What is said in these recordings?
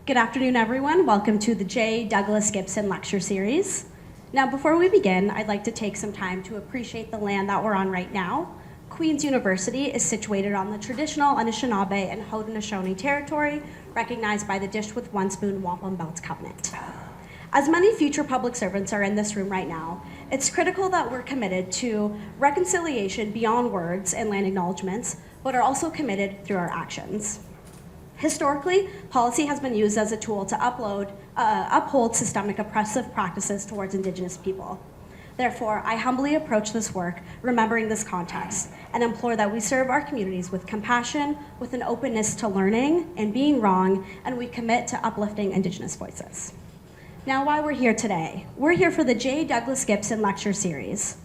Good afternoon, everyone. Welcome to the J. Douglas Gibson Lecture Series. Now, before we begin, I'd like to take some time to appreciate the land that we're on right now. Queen's University is situated on the traditional Anishinaabe and Haudenosaunee territory, recognized by the Dish with One Spoon Wampum Belt Covenant. As many future public servants are in this room right now, it's critical that we're committed to reconciliation beyond words and land acknowledgements, but are also committed through our actions. Historically, policy has been used as a tool to uphold systemic oppressive practices towards Indigenous people. Therefore, I humbly approach this work remembering this context and implore that we serve our communities with compassion, with an openness to learning and being wrong, and we commit to uplifting Indigenous voices. Now, why we're here today. We're here for the J. Douglas Gibson Lecture Series.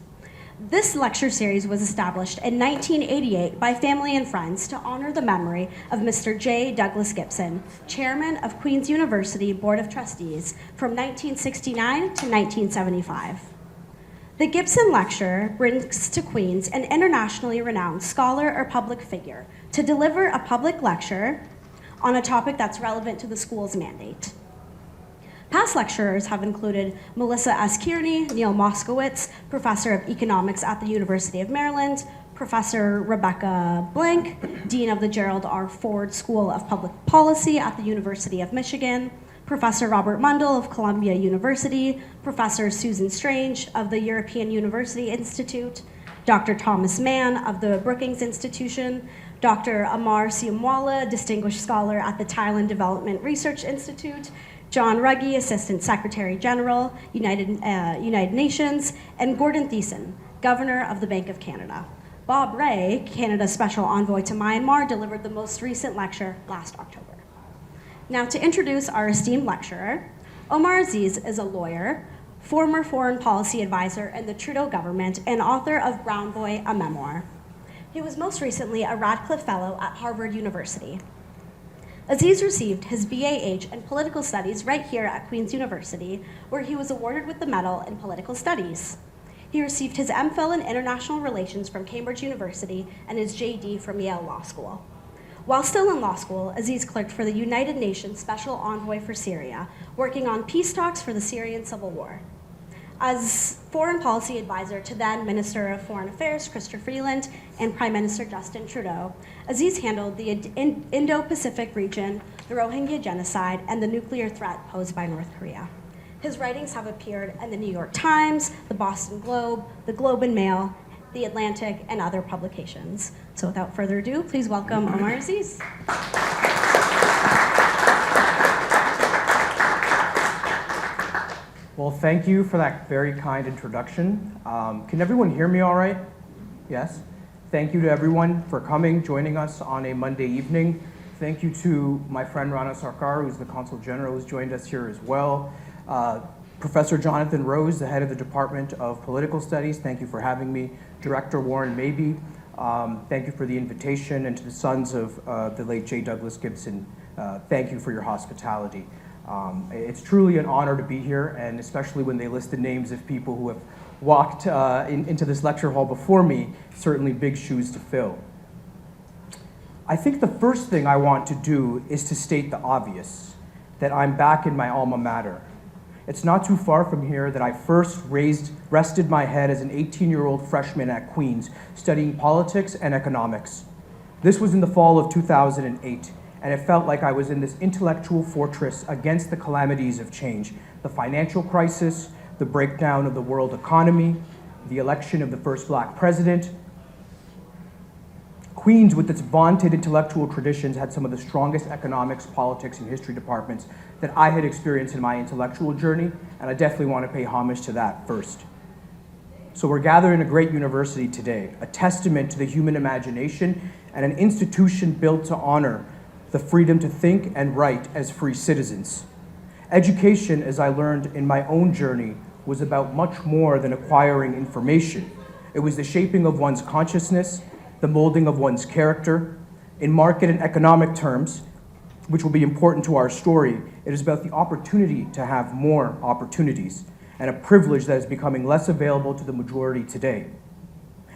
This lecture series was established in 1988 by family and friends to honor the memory of Mr. J. Douglas Gibson, chairman of Queen's University Board of Trustees from 1969 to 1975. The Gibson Lecture brings to Queen's an internationally renowned scholar or public figure to deliver a public lecture on a topic that's relevant to the school's mandate. Past lecturers have included Melissa S. Kearney, Neil Moskowitz, Professor of Economics at the University of Maryland, Professor Rebecca Blank, Dean of the Gerald R. Ford School of Public Policy at the University of Michigan, Professor Robert Mundell of Columbia University, Professor Susan Strange of the European University Institute, Dr. Thomas Mann of the Brookings Institution, Dr. Amar Siamwala, Distinguished Scholar at the Thailand Development Research Institute, John Ruggie, Assistant Secretary General, United Nations, and Gordon Thiessen, Governor of the Bank of Canada. Bob Ray, Canada's Special Envoy to Myanmar, delivered the most recent lecture last October. Now, to introduce our esteemed lecturer, Omer Aziz is a lawyer, former foreign policy advisor in the Trudeau government, and author of Brown Boy, a memoir. He was most recently a Radcliffe Fellow at Harvard University. Aziz received his BA-H in Political Studies right here at Queen's University, where he was awarded with the Medal in Political Studies. He received his MPhil in International Relations from Cambridge University and his JD from Yale Law School. While still in law school, Aziz clerked for the United Nations Special Envoy for Syria, working on peace talks for the Syrian civil war. As foreign policy advisor to then Minister of Foreign Affairs Chrysler Freeland and Prime Minister Justin Trudeau, Aziz handled the Indo-Pacific region, the Rohingya genocide, and the nuclear threat posed by North Korea. His writings have appeared in the New York Times, the Boston Globe, the Globe and Mail, the Atlantic, and other publications. So without further ado, please welcome Omer Aziz. Well, thank you for that very kind introduction. Can everyone hear me all right? Yes? Thank you to everyone for coming, joining us on a Monday evening. Thank you to my friend Rana Sarkar, who's the Consul General, who's joined us here as well. Professor Jonathan Rose, the head of the Department of Political Studies, thank you for having me. Director Warren Mabey, thank you for the invitation. And to the sons of the late J. Douglas Gibson, thank you for your hospitality. It's truly an honor to be here, and especially when they list the names of people who have walked into this lecture hall before me, certainly big shoes to fill. I think the first thing I want to do is to state the obvious, that I'm back in my alma mater. It's not too far from here that I first rested my head as an 18-year-old freshman at Queen's, studying politics and economics. This was in the fall of 2008. And it felt like I was in this intellectual fortress against the calamities of change, the financial crisis, the breakdown of the world economy, the election of the first black president. Queen's, with its vaunted intellectual traditions, had some of the strongest economics, politics, and history departments that I had experienced in my intellectual journey, and I definitely want to pay homage to that first. So we're gathered in a great university today, a testament to the human imagination and an institution built to honor the freedom to think and write as free citizens. Education, as I learned in my own journey, was about much more than acquiring information. It was the shaping of one's consciousness, the molding of one's character. In market and economic terms, which will be important to our story, it is about the opportunity to have more opportunities, and a privilege that is becoming less available to the majority today.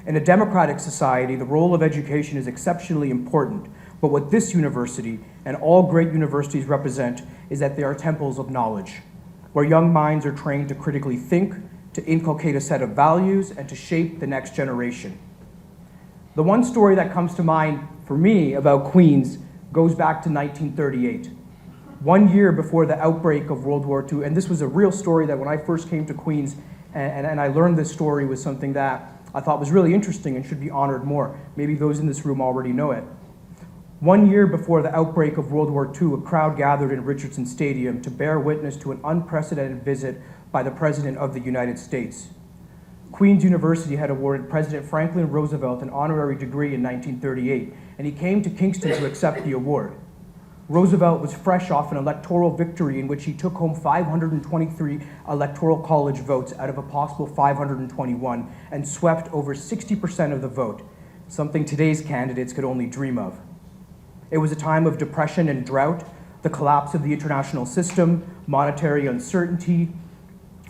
In a democratic society, the role of education is exceptionally important, But what this university and all great universities represent is that they are temples of knowledge, where young minds are trained to critically think, to inculcate a set of values, and to shape the next generation. The one story that comes to mind for me about Queens goes back to 1938, 1 year before the outbreak of World War II. And this was a real story that when I first came to Queens and I learned this story was something that I thought was really interesting and should be honored more. Maybe those in this room already know it. 1 year before the outbreak of World War II, a crowd gathered in Richardson Stadium to bear witness to an unprecedented visit by the President of the United States. Queen's University had awarded President Franklin Roosevelt an honorary degree in 1938, and he came to Kingston to accept the award. Roosevelt was fresh off an electoral victory in which he took home 523 electoral college votes out of a possible 521 and swept over 60% of the vote, something today's candidates could only dream of. It was a time of depression and drought, the collapse of the international system, monetary uncertainty,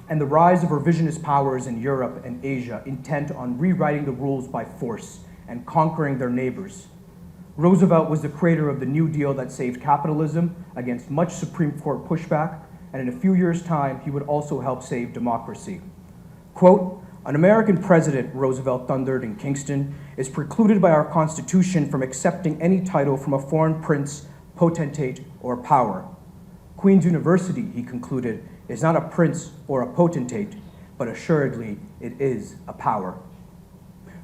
and the rise of revisionist powers in Europe and Asia intent on rewriting the rules by force and conquering their neighbors. Roosevelt was the creator of the New Deal that saved capitalism against much Supreme Court pushback, and in a few years' time, he would also help save democracy. Quote, "An American president," Roosevelt thundered in Kingston, "is precluded by our Constitution from accepting any title from a foreign prince, potentate, or power. Queen's University," he concluded, "is not a prince or a potentate, but assuredly it is a power."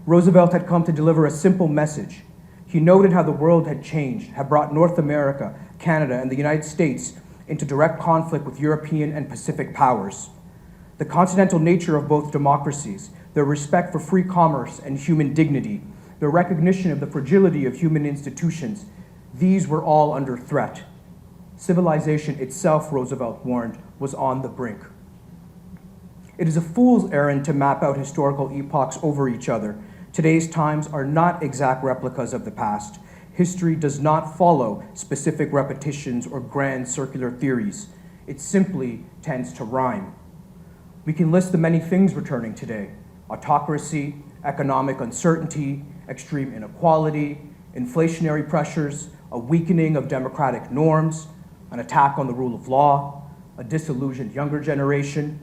Roosevelt had come to deliver a simple message. He noted how the world had changed, had brought North America, Canada, and the United States into direct conflict with European and Pacific powers. The continental nature of both democracies, their respect for free commerce and human dignity, their recognition of the fragility of human institutions, these were all under threat. Civilization itself, Roosevelt warned, was on the brink. It is a fool's errand to map out historical epochs over each other. Today's times are not exact replicas of the past. History does not follow specific repetitions or grand circular theories. It simply tends to rhyme. We can list the many things returning today: autocracy, economic uncertainty, extreme inequality, inflationary pressures, a weakening of democratic norms, an attack on the rule of law, a disillusioned younger generation,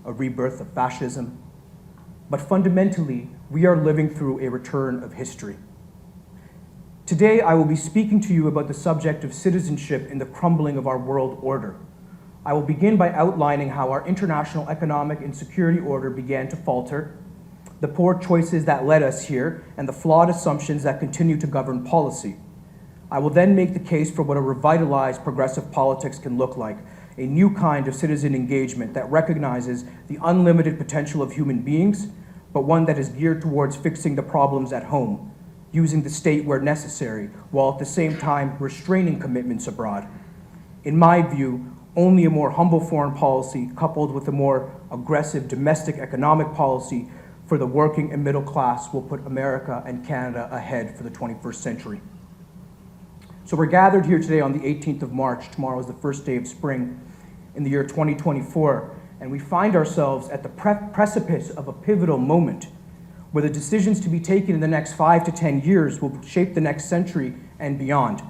a rebirth of fascism. But fundamentally, we are living through a return of history. Today, I will be speaking to you about the subject of citizenship in the crumbling of our world order. I will begin by outlining how our international economic and security order began to falter, the poor choices that led us here, and the flawed assumptions that continue to govern policy. I will then make the case for what a revitalized progressive politics can look like, a new kind of citizen engagement that recognizes the unlimited potential of human beings, but one that is geared towards fixing the problems at home, using the state where necessary, while at the same time restraining commitments abroad. In my view, only a more humble foreign policy coupled with a more aggressive domestic economic policy for the working and middle class will put America and Canada ahead for the 21st century. So we're gathered here today on the 18th of March. Tomorrow is the first day of spring in the year 2024, and we find ourselves at the precipice of a pivotal moment where the decisions to be taken in the next 5 to 10 years will shape the next century and beyond.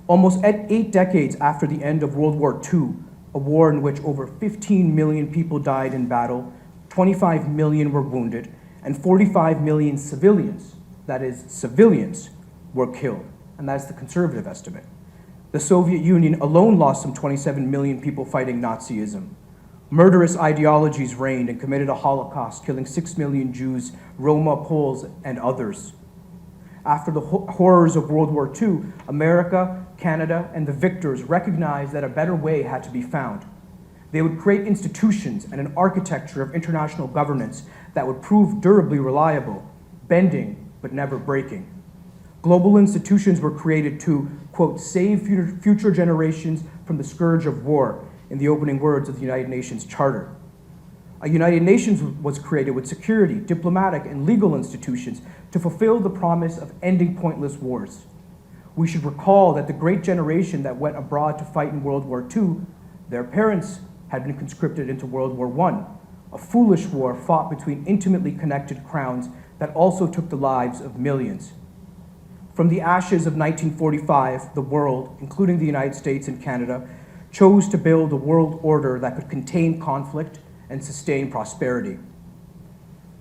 Almost 8 decades after the end of World War II, a war in which over 15 million people died in battle, 25 million were wounded, and 45 million civilians, that is, civilians, were killed. And that's the conservative estimate. The Soviet Union alone lost some 27 million people fighting Nazism. Murderous ideologies reigned and committed a Holocaust, killing 6 million Jews, Roma, Poles, and others. After the horrors of World War II, America, Canada, and the victors recognized that a better way had to be found. They would create institutions and an architecture of international governance that would prove durably reliable, bending but never breaking. Global institutions were created to, quote, save future generations from the scourge of war, in the opening words of the United Nations Charter. A United Nations was created with security, diplomatic, and legal institutions to fulfill the promise of ending pointless wars. We should recall that the great generation that went abroad to fight in World War II, their parents had been conscripted into World War I, a foolish war fought between intimately connected crowns that also took the lives of millions. From the ashes of 1945, the world, including the United States and Canada, chose to build a world order that could contain conflict and sustain prosperity.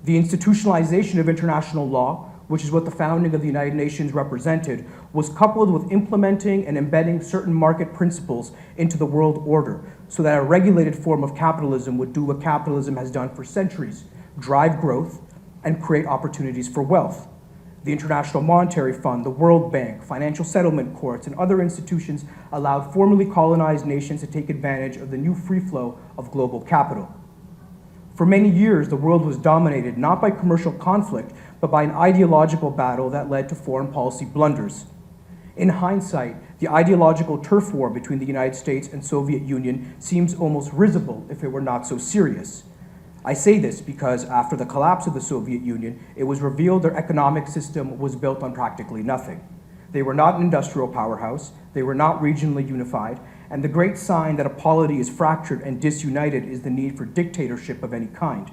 The institutionalization of international law, which is what the founding of the United Nations represented, was coupled with implementing and embedding certain market principles into the world order so that a regulated form of capitalism would do what capitalism has done for centuries, drive growth and create opportunities for wealth. The International Monetary Fund, the World Bank, financial settlement courts, and other institutions allowed formerly colonized nations to take advantage of the new free flow of global capital. For many years, the world was dominated not by commercial conflict, but by an ideological battle that led to foreign policy blunders. In hindsight, the ideological turf war between the United States and Soviet Union seems almost risible if it were not so serious. I say this because after the collapse of the Soviet Union, it was revealed their economic system was built on practically nothing. They were not an industrial powerhouse, they were not regionally unified, and the great sign that a polity is fractured and disunited is the need for dictatorship of any kind.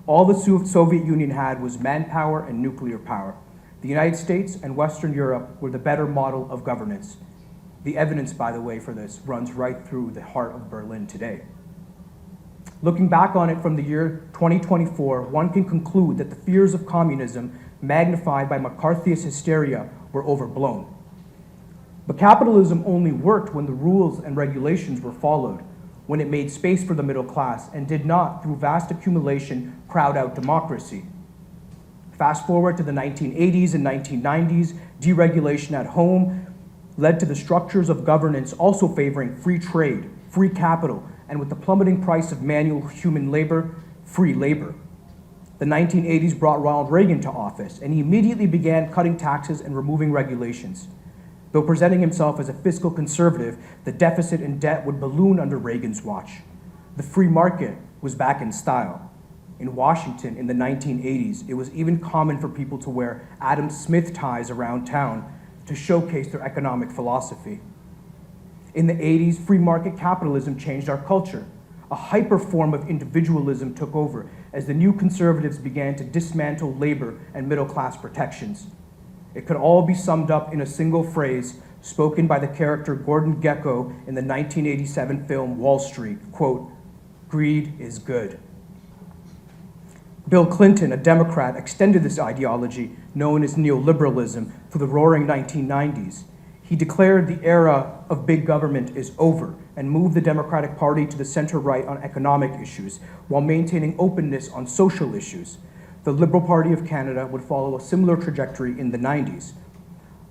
All the Soviet Union had was manpower and nuclear power. The United States and Western Europe were the better model of governance. The evidence, by the way, for this runs right through the heart of Berlin today. Looking back on it from the year 2024, one can conclude that the fears of communism, magnified by McCarthyist hysteria, were overblown. But capitalism only worked when the rules and regulations were followed, when it made space for the middle class and did not, through vast accumulation, crowd out democracy. Fast forward to the 1980s and 1990s, deregulation at home led to the structures of governance also favoring free trade, free capital, and with the plummeting price of manual human labor, free labor. The 1980s brought Ronald Reagan to office, and he immediately began cutting taxes and removing regulations. Though presenting himself as a fiscal conservative, the deficit and debt would balloon under Reagan's watch. The free market was back in style. In Washington in the 1980s, it was even common for people to wear Adam Smith ties around town to showcase their economic philosophy. In the 80s, free market capitalism changed our culture. A hyper form of individualism took over as the new conservatives began to dismantle labor and middle class protections. It could all be summed up in a single phrase spoken by the character Gordon Gekko in the 1987 film Wall Street, quote, "Greed is good." Bill Clinton, a Democrat, extended this ideology, known as neoliberalism, through the roaring 1990s. He declared the era of big government is over and moved the Democratic Party to the center-right on economic issues, while maintaining openness on social issues. The Liberal Party of Canada would follow a similar trajectory in the 90s.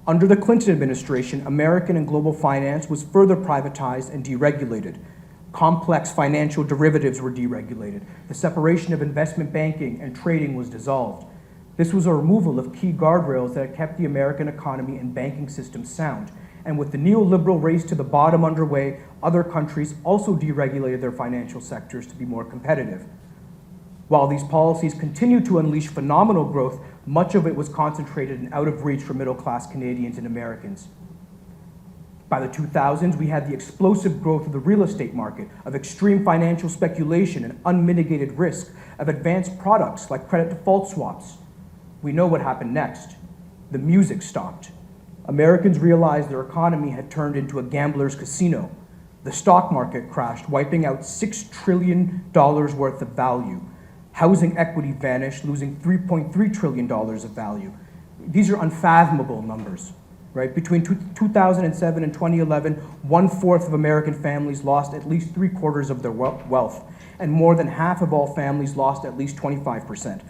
Under the Clinton administration, American and global finance was further privatized and deregulated. Complex financial derivatives were deregulated. The separation of investment banking and trading was dissolved. This was a removal of key guardrails that had kept the American economy and banking system sound. And with the neoliberal race to the bottom underway, other countries also deregulated their financial sectors to be more competitive. While these policies continued to unleash phenomenal growth, much of it was concentrated and out of reach for middle-class Canadians and Americans. By the 2000s, we had the explosive growth of the real estate market, of extreme financial speculation and unmitigated risk, of advanced products like credit default swaps. We know what happened next. The music stopped. Americans realized their economy had turned into a gambler's casino. The stock market crashed, wiping out $6 trillion worth of value. Housing equity vanished, losing $3.3 trillion of value. These are unfathomable numbers, right? Between 2007 and 2011, 1/4 of American families lost at least 3/4 of their wealth, and more than half of all families lost at least 25%.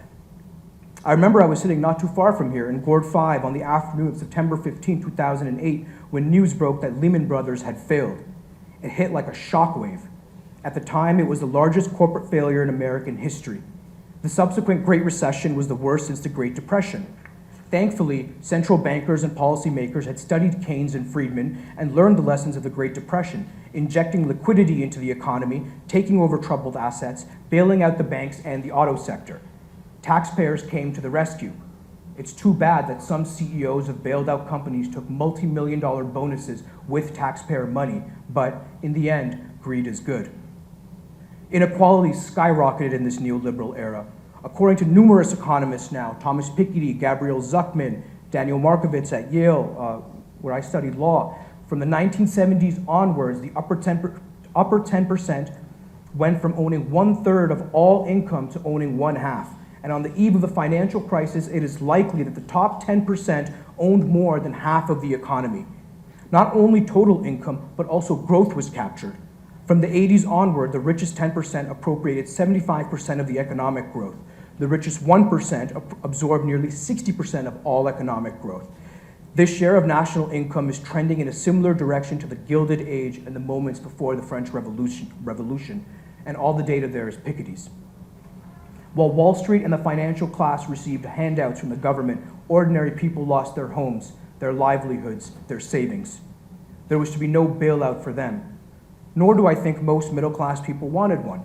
I remember I was sitting not too far from here in Gord 5 on the afternoon of September 15, 2008, when news broke that Lehman Brothers had failed. It hit like a shockwave. At the time, it was the largest corporate failure in American history. The subsequent Great Recession was the worst since the Great Depression. Thankfully, central bankers and policymakers had studied Keynes and Friedman and learned the lessons of the Great Depression, injecting liquidity into the economy, taking over troubled assets, bailing out the banks and the auto sector. Taxpayers came to the rescue. It's too bad that some CEOs of bailed out companies took multi-million-dollar bonuses with taxpayer money, but in the end, greed is good. Inequality skyrocketed in this neoliberal era. According to numerous economists now, Thomas Piketty, Gabriel Zuckman, Daniel Markovits at Yale, where I studied law. From the 1970s onwards, the upper 10% went from owning 1/3 of all income to owning 1/2. And on the eve of the financial crisis, it is likely that the top 10% owned more than half of the economy. Not only total income, but also growth was captured. From the 80s onward, the richest 10% appropriated 75% of the economic growth. The richest 1% absorbed nearly 60% of all economic growth. This share of national income is trending in a similar direction to the Gilded Age and the moments before the French Revolution, and all the data there is Picardie's. While Wall Street and the financial class received handouts from the government, ordinary people lost their homes, their livelihoods, their savings. There was to be no bailout for them. Nor do I think most middle-class people wanted one.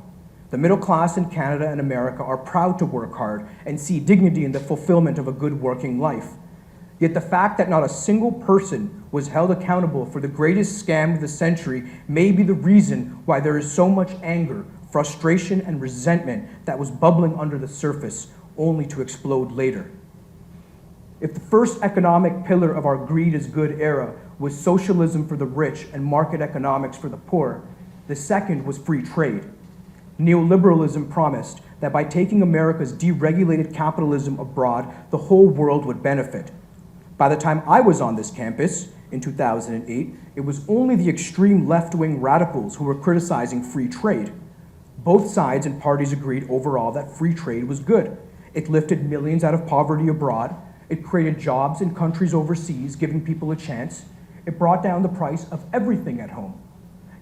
The middle class in Canada and America are proud to work hard and see dignity in the fulfillment of a good working life. Yet the fact that not a single person was held accountable for the greatest scam of the century may be the reason why there is so much anger, frustration, and resentment that was bubbling under the surface, only to explode later. If the first economic pillar of our greed is good era was socialism for the rich and market economics for the poor, the second was free trade. Neoliberalism promised that by taking America's deregulated capitalism abroad, the whole world would benefit. By the time I was on this campus, in 2008, it was only the extreme left-wing radicals who were criticizing free trade. Both sides and parties agreed overall that free trade was good. It lifted millions out of poverty abroad. It created jobs in countries overseas, giving people a chance. It brought down the price of everything at home.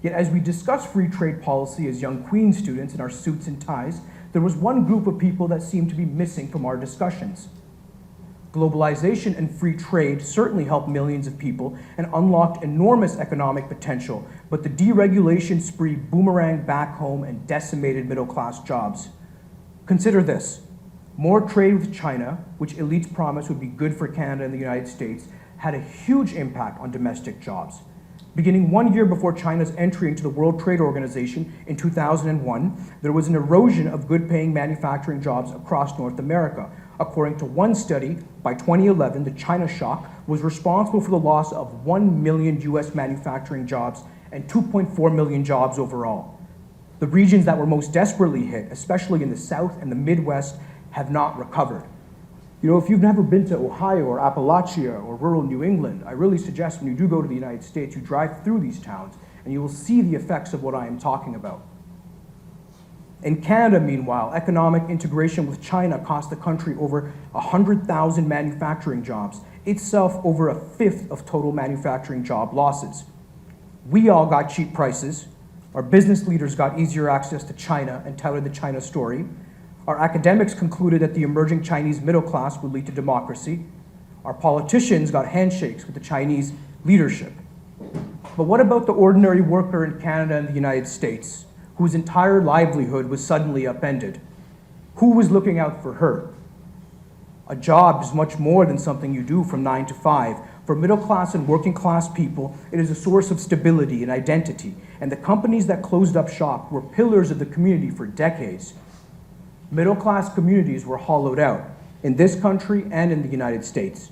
Yet as we discussed free trade policy as young Queen students in our suits and ties, there was one group of people that seemed to be missing from our discussions. Globalization and free trade certainly helped millions of people and unlocked enormous economic potential, but the deregulation spree boomeranged back home and decimated middle-class jobs. Consider this. More trade with China, which elites promised would be good for Canada and the United States, had a huge impact on domestic jobs. Beginning 1 year before China's entry into the World Trade Organization in 2001, there was an erosion of good-paying manufacturing jobs across North America. According to one study, by 2011, the China shock was responsible for the loss of 1 million US manufacturing jobs and 2.4 million jobs overall. The regions that were most desperately hit, especially in the South and the Midwest, have not recovered. You know, if you've never been to Ohio or Appalachia or rural New England, I really suggest when you do go to the United States, you drive through these towns and you will see the effects of what I am talking about. In Canada, meanwhile, economic integration with China cost the country over 100,000 manufacturing jobs, itself over 1/5 of total manufacturing job losses. We all got cheap prices. Our business leaders got easier access to China and touted the China story. Our academics concluded that the emerging Chinese middle class would lead to democracy. Our politicians got handshakes with the Chinese leadership. But what about the ordinary worker in Canada and the United States, whose entire livelihood was suddenly upended? Who was looking out for her? A job is much more than something you do from 9 to 5. For middle class and working class people, it is a source of stability and identity, and the companies that closed up shop were pillars of the community for decades. Middle class communities were hollowed out in this country and in the United States.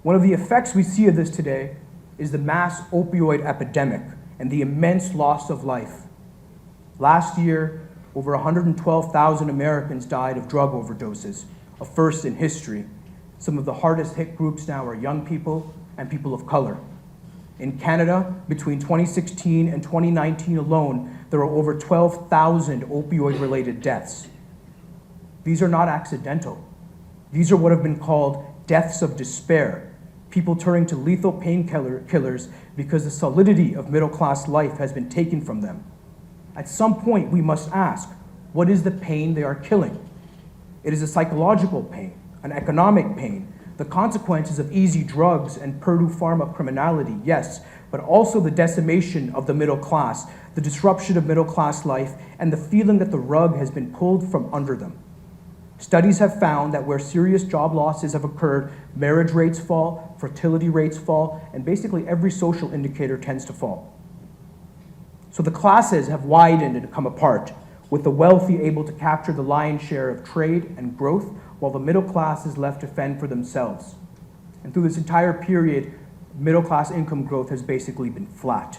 One of the effects we see of this today is the mass opioid epidemic and the immense loss of life. Last year, over 112,000 Americans died of drug overdoses, a first in history. Some of the hardest hit groups now are young people and people of color. In Canada, between 2016 and 2019 alone, there are over 12,000 opioid-related deaths. These are not accidental. These are what have been called deaths of despair, people turning to lethal painkillers because the solidity of middle-class life has been taken from them. At some point, we must ask, what is the pain they are killing? It is a psychological pain, an economic pain, the consequences of easy drugs and Purdue Pharma criminality, yes, but also the decimation of the middle class, the disruption of middle-class life, and the feeling that the rug has been pulled from under them. Studies have found that where serious job losses have occurred, marriage rates fall, fertility rates fall, and basically every social indicator tends to fall. So the classes have widened and come apart, with the wealthy able to capture the lion's share of trade and growth, while the middle class is left to fend for themselves. And through this entire period, middle-class income growth has basically been flat.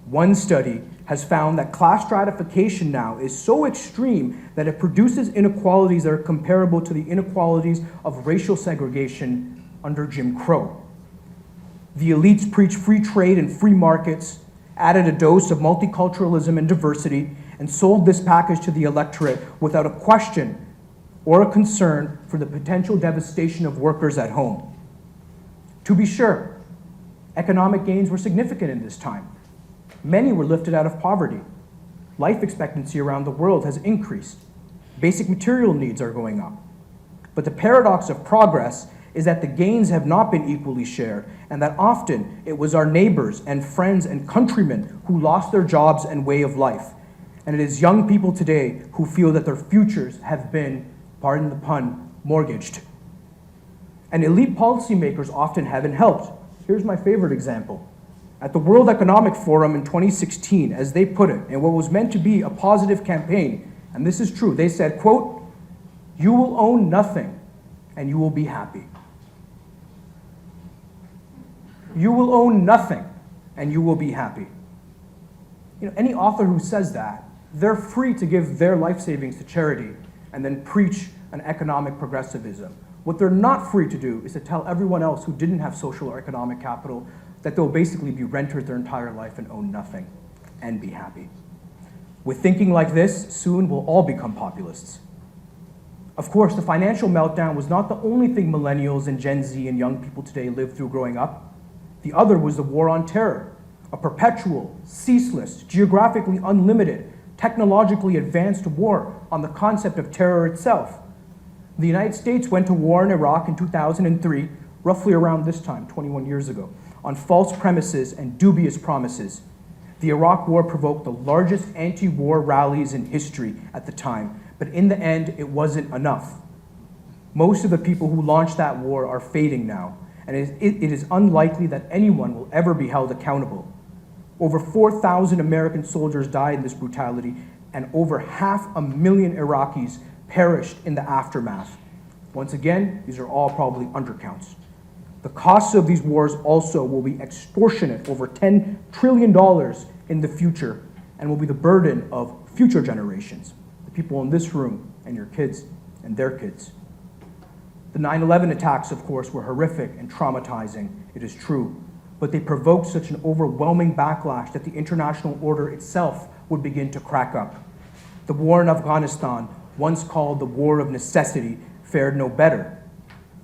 One study has found that class stratification now is so extreme that it produces inequalities that are comparable to the inequalities of racial segregation under Jim Crow. The elites preach free trade and free markets, added a dose of multiculturalism and diversity, and sold this package to the electorate without a question or a concern for the potential devastation of workers at home. To be sure, economic gains were significant in this time. Many were lifted out of poverty. Life expectancy around the world has increased. Basic material needs are going up. But the paradox of progress is that the gains have not been equally shared, and that often it was our neighbors and friends and countrymen who lost their jobs and way of life. And it is young people today who feel that their futures have been, pardon the pun, mortgaged. And elite policymakers often haven't helped. Here's my favorite example. At the World Economic Forum in 2016, as they put it, in what was meant to be a positive campaign, and this is true, they said, quote, "You will own nothing and you will be happy." You will own nothing and you will be happy. You know, any author who says that, they're free to give their life savings to charity and then preach an economic progressivism. What they're not free to do is to tell everyone else who didn't have social or economic capital that they'll basically be renters their entire life and own nothing and be happy. With thinking like this, soon we'll all become populists. Of course, the financial meltdown was not the only thing millennials and Gen Z and young people today lived through growing up. The other was the war on terror, a perpetual, ceaseless, geographically unlimited, technologically advanced war on the concept of terror itself. The United States went to war in Iraq in 2003, roughly around this time, 21 years ago, on false premises and dubious promises. The Iraq War provoked the largest anti-war rallies in history at the time, but in the end, it wasn't enough. Most of the people who launched that war are fading now, and it is unlikely that anyone will ever be held accountable. Over 4,000 American soldiers died in this brutality, and over 500,000 Iraqis perished in the aftermath. Once again, these are all probably undercounts. The costs of these wars also will be extortionate, over $10 trillion in the future, and will be the burden of future generations, the people in this room and your kids and their kids. The 9/11 attacks, of course, were horrific and traumatizing, it is true, but they provoked such an overwhelming backlash that the international order itself would begin to crack up. The war in Afghanistan, once called the war of necessity, fared no better.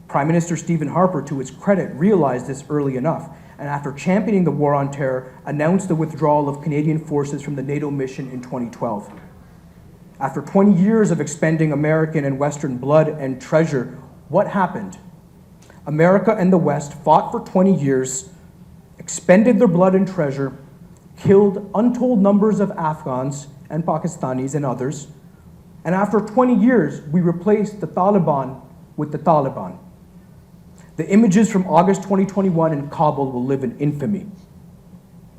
Prime Minister Stephen Harper, to his credit, realized this early enough, and after championing the war on terror, announced the withdrawal of Canadian forces from the NATO mission in 2012. After 20 years of expending American and Western blood and treasure, what happened? America and the West fought for 20 years, expended their blood and treasure, killed untold numbers of Afghans and Pakistanis and others, and after 20 years, we replaced the Taliban with the Taliban. The images from August 2021 in Kabul will live in infamy.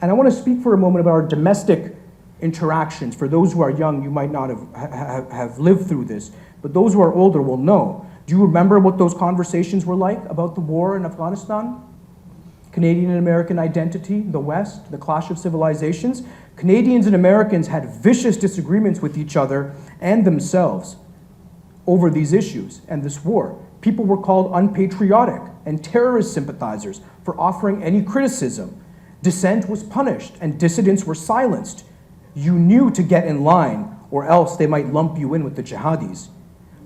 And I want to speak for a moment about our domestic interactions. For those who are young, you might not have lived through this, but those who are older will know. Do you remember what those conversations were like about the war in Afghanistan? Canadian and American identity, the West, the clash of civilizations. Canadians and Americans had vicious disagreements with each other and themselves over these issues and this war. People were called unpatriotic and terrorist sympathizers for offering any criticism. Dissent was punished and dissidents were silenced. You knew to get in line, or else they might lump you in with the jihadis.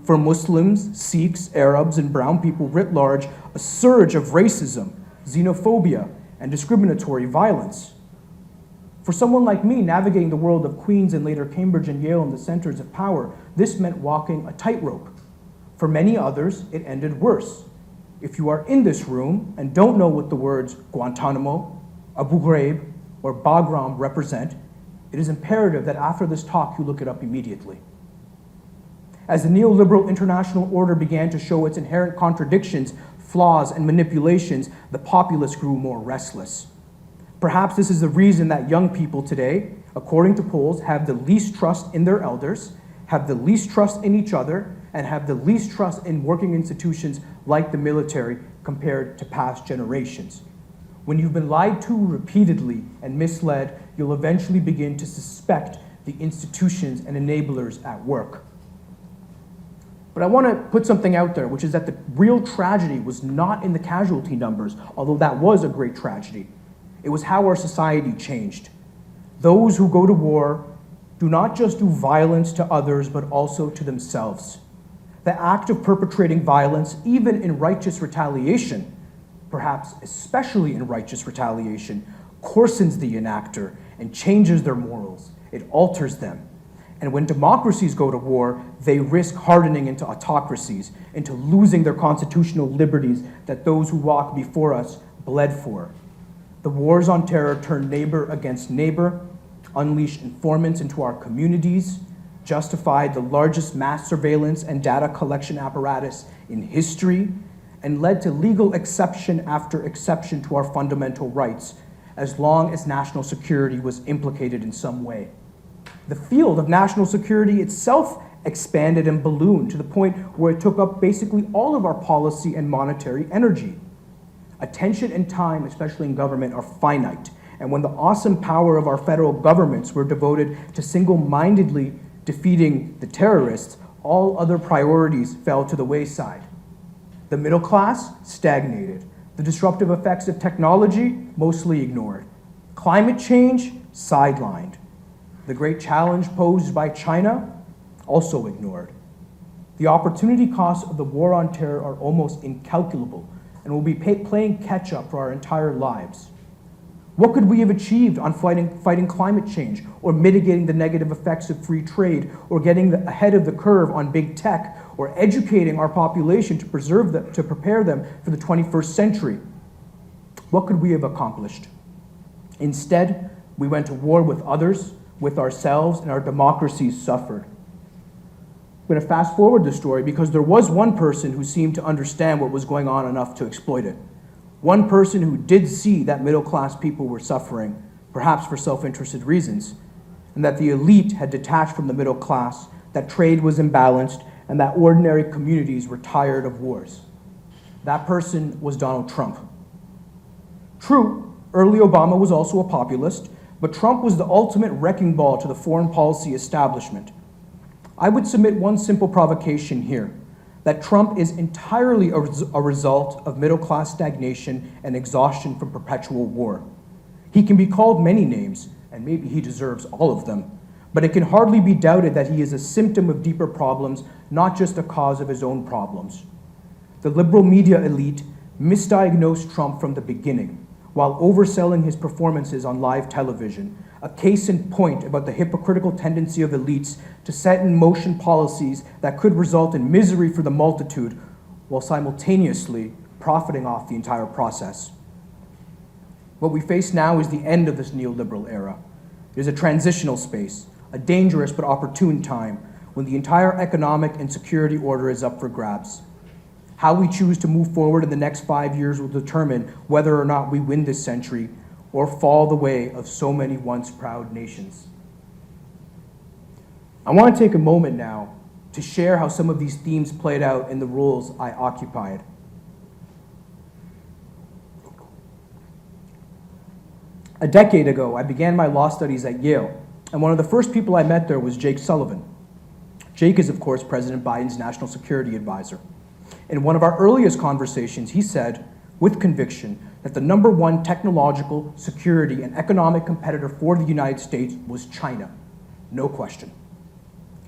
For Muslims, Sikhs, Arabs, and brown people writ large, a surge of racism, xenophobia, and discriminatory violence. For someone like me navigating the world of Queens and later Cambridge and Yale and the centers of power, this meant walking a tightrope. For many others, it ended worse. If you are in this room and don't know what the words Guantanamo, Abu Ghraib, or Bagram represent, it is imperative that after this talk you look it up immediately. As the neoliberal international order began to show its inherent contradictions, flaws, and manipulations, the populace grew more restless. Perhaps this is the reason that young people today, according to polls, have the least trust in their elders, have the least trust in each other, and have the least trust in working institutions like the military, compared to past generations. When you've been lied to repeatedly and misled, you'll eventually begin to suspect the institutions and enablers at work. But I want to put something out there, which is that the real tragedy was not in the casualty numbers, although that was a great tragedy. It was how our society changed. Those who go to war do not just do violence to others, but also to themselves. The act of perpetrating violence, even in righteous retaliation, perhaps especially in righteous retaliation, coarsens the enactor and changes their morals. It alters them. And when democracies go to war, they risk hardening into autocracies, into losing their constitutional liberties that those who walked before us bled for. The wars on terror turn neighbor against neighbor, unleash informants into our communities, justified the largest mass surveillance and data collection apparatus in history, and led to legal exception after exception to our fundamental rights, as long as national security was implicated in some way. The field of national security itself expanded and ballooned to the point where it took up basically all of our policy and monetary energy. Attention and time, especially in government, are finite, and when the awesome power of our federal governments were devoted to single-mindedly defeating the terrorists, all other priorities fell to the wayside. The middle class stagnated. The disruptive effects of technology mostly ignored. Climate change sidelined. The great challenge posed by China also ignored. The opportunity costs of the war on terror are almost incalculable and will be playing catch-up for our entire lives. What could we have achieved on fighting climate change, or mitigating the negative effects of free trade, or getting ahead of the curve on big tech, or educating our population to prepare them for the 21st century? What could we have accomplished? Instead, we went to war with others, with ourselves, and our democracies suffered. I'm going to fast forward the story because there was one person who seemed to understand what was going on enough to exploit it. One person who did see that middle-class people were suffering, perhaps for self-interested reasons, and that the elite had detached from the middle class, that trade was imbalanced, and that ordinary communities were tired of wars. That person was Donald Trump. True, early Obama was also a populist, but Trump was the ultimate wrecking ball to the foreign policy establishment. I would submit one simple provocation here, that Trump is entirely a result of middle-class stagnation and exhaustion from perpetual war. He can be called many names, and maybe he deserves all of them, but it can hardly be doubted that he is a symptom of deeper problems, not just a cause of his own problems. The liberal media elite misdiagnosed Trump from the beginning, while overselling his performances on live television, a case in point about the hypocritical tendency of elites to set in motion policies that could result in misery for the multitude while simultaneously profiting off the entire process. What we face now is the end of this neoliberal era. It is a transitional space, a dangerous but opportune time when the entire economic and security order is up for grabs. How we choose to move forward in the next 5 years will determine whether or not we win this century or fall the way of so many once proud nations. I want to take a moment now to share how some of these themes played out in the roles I occupied. A decade ago, I began my law studies at Yale, and one of the first people I met there was Jake Sullivan. Jake is, of course, President Biden's national security advisor. In one of our earliest conversations, he said, with conviction, that the number one technological, security, and economic competitor for the United States was China. No question.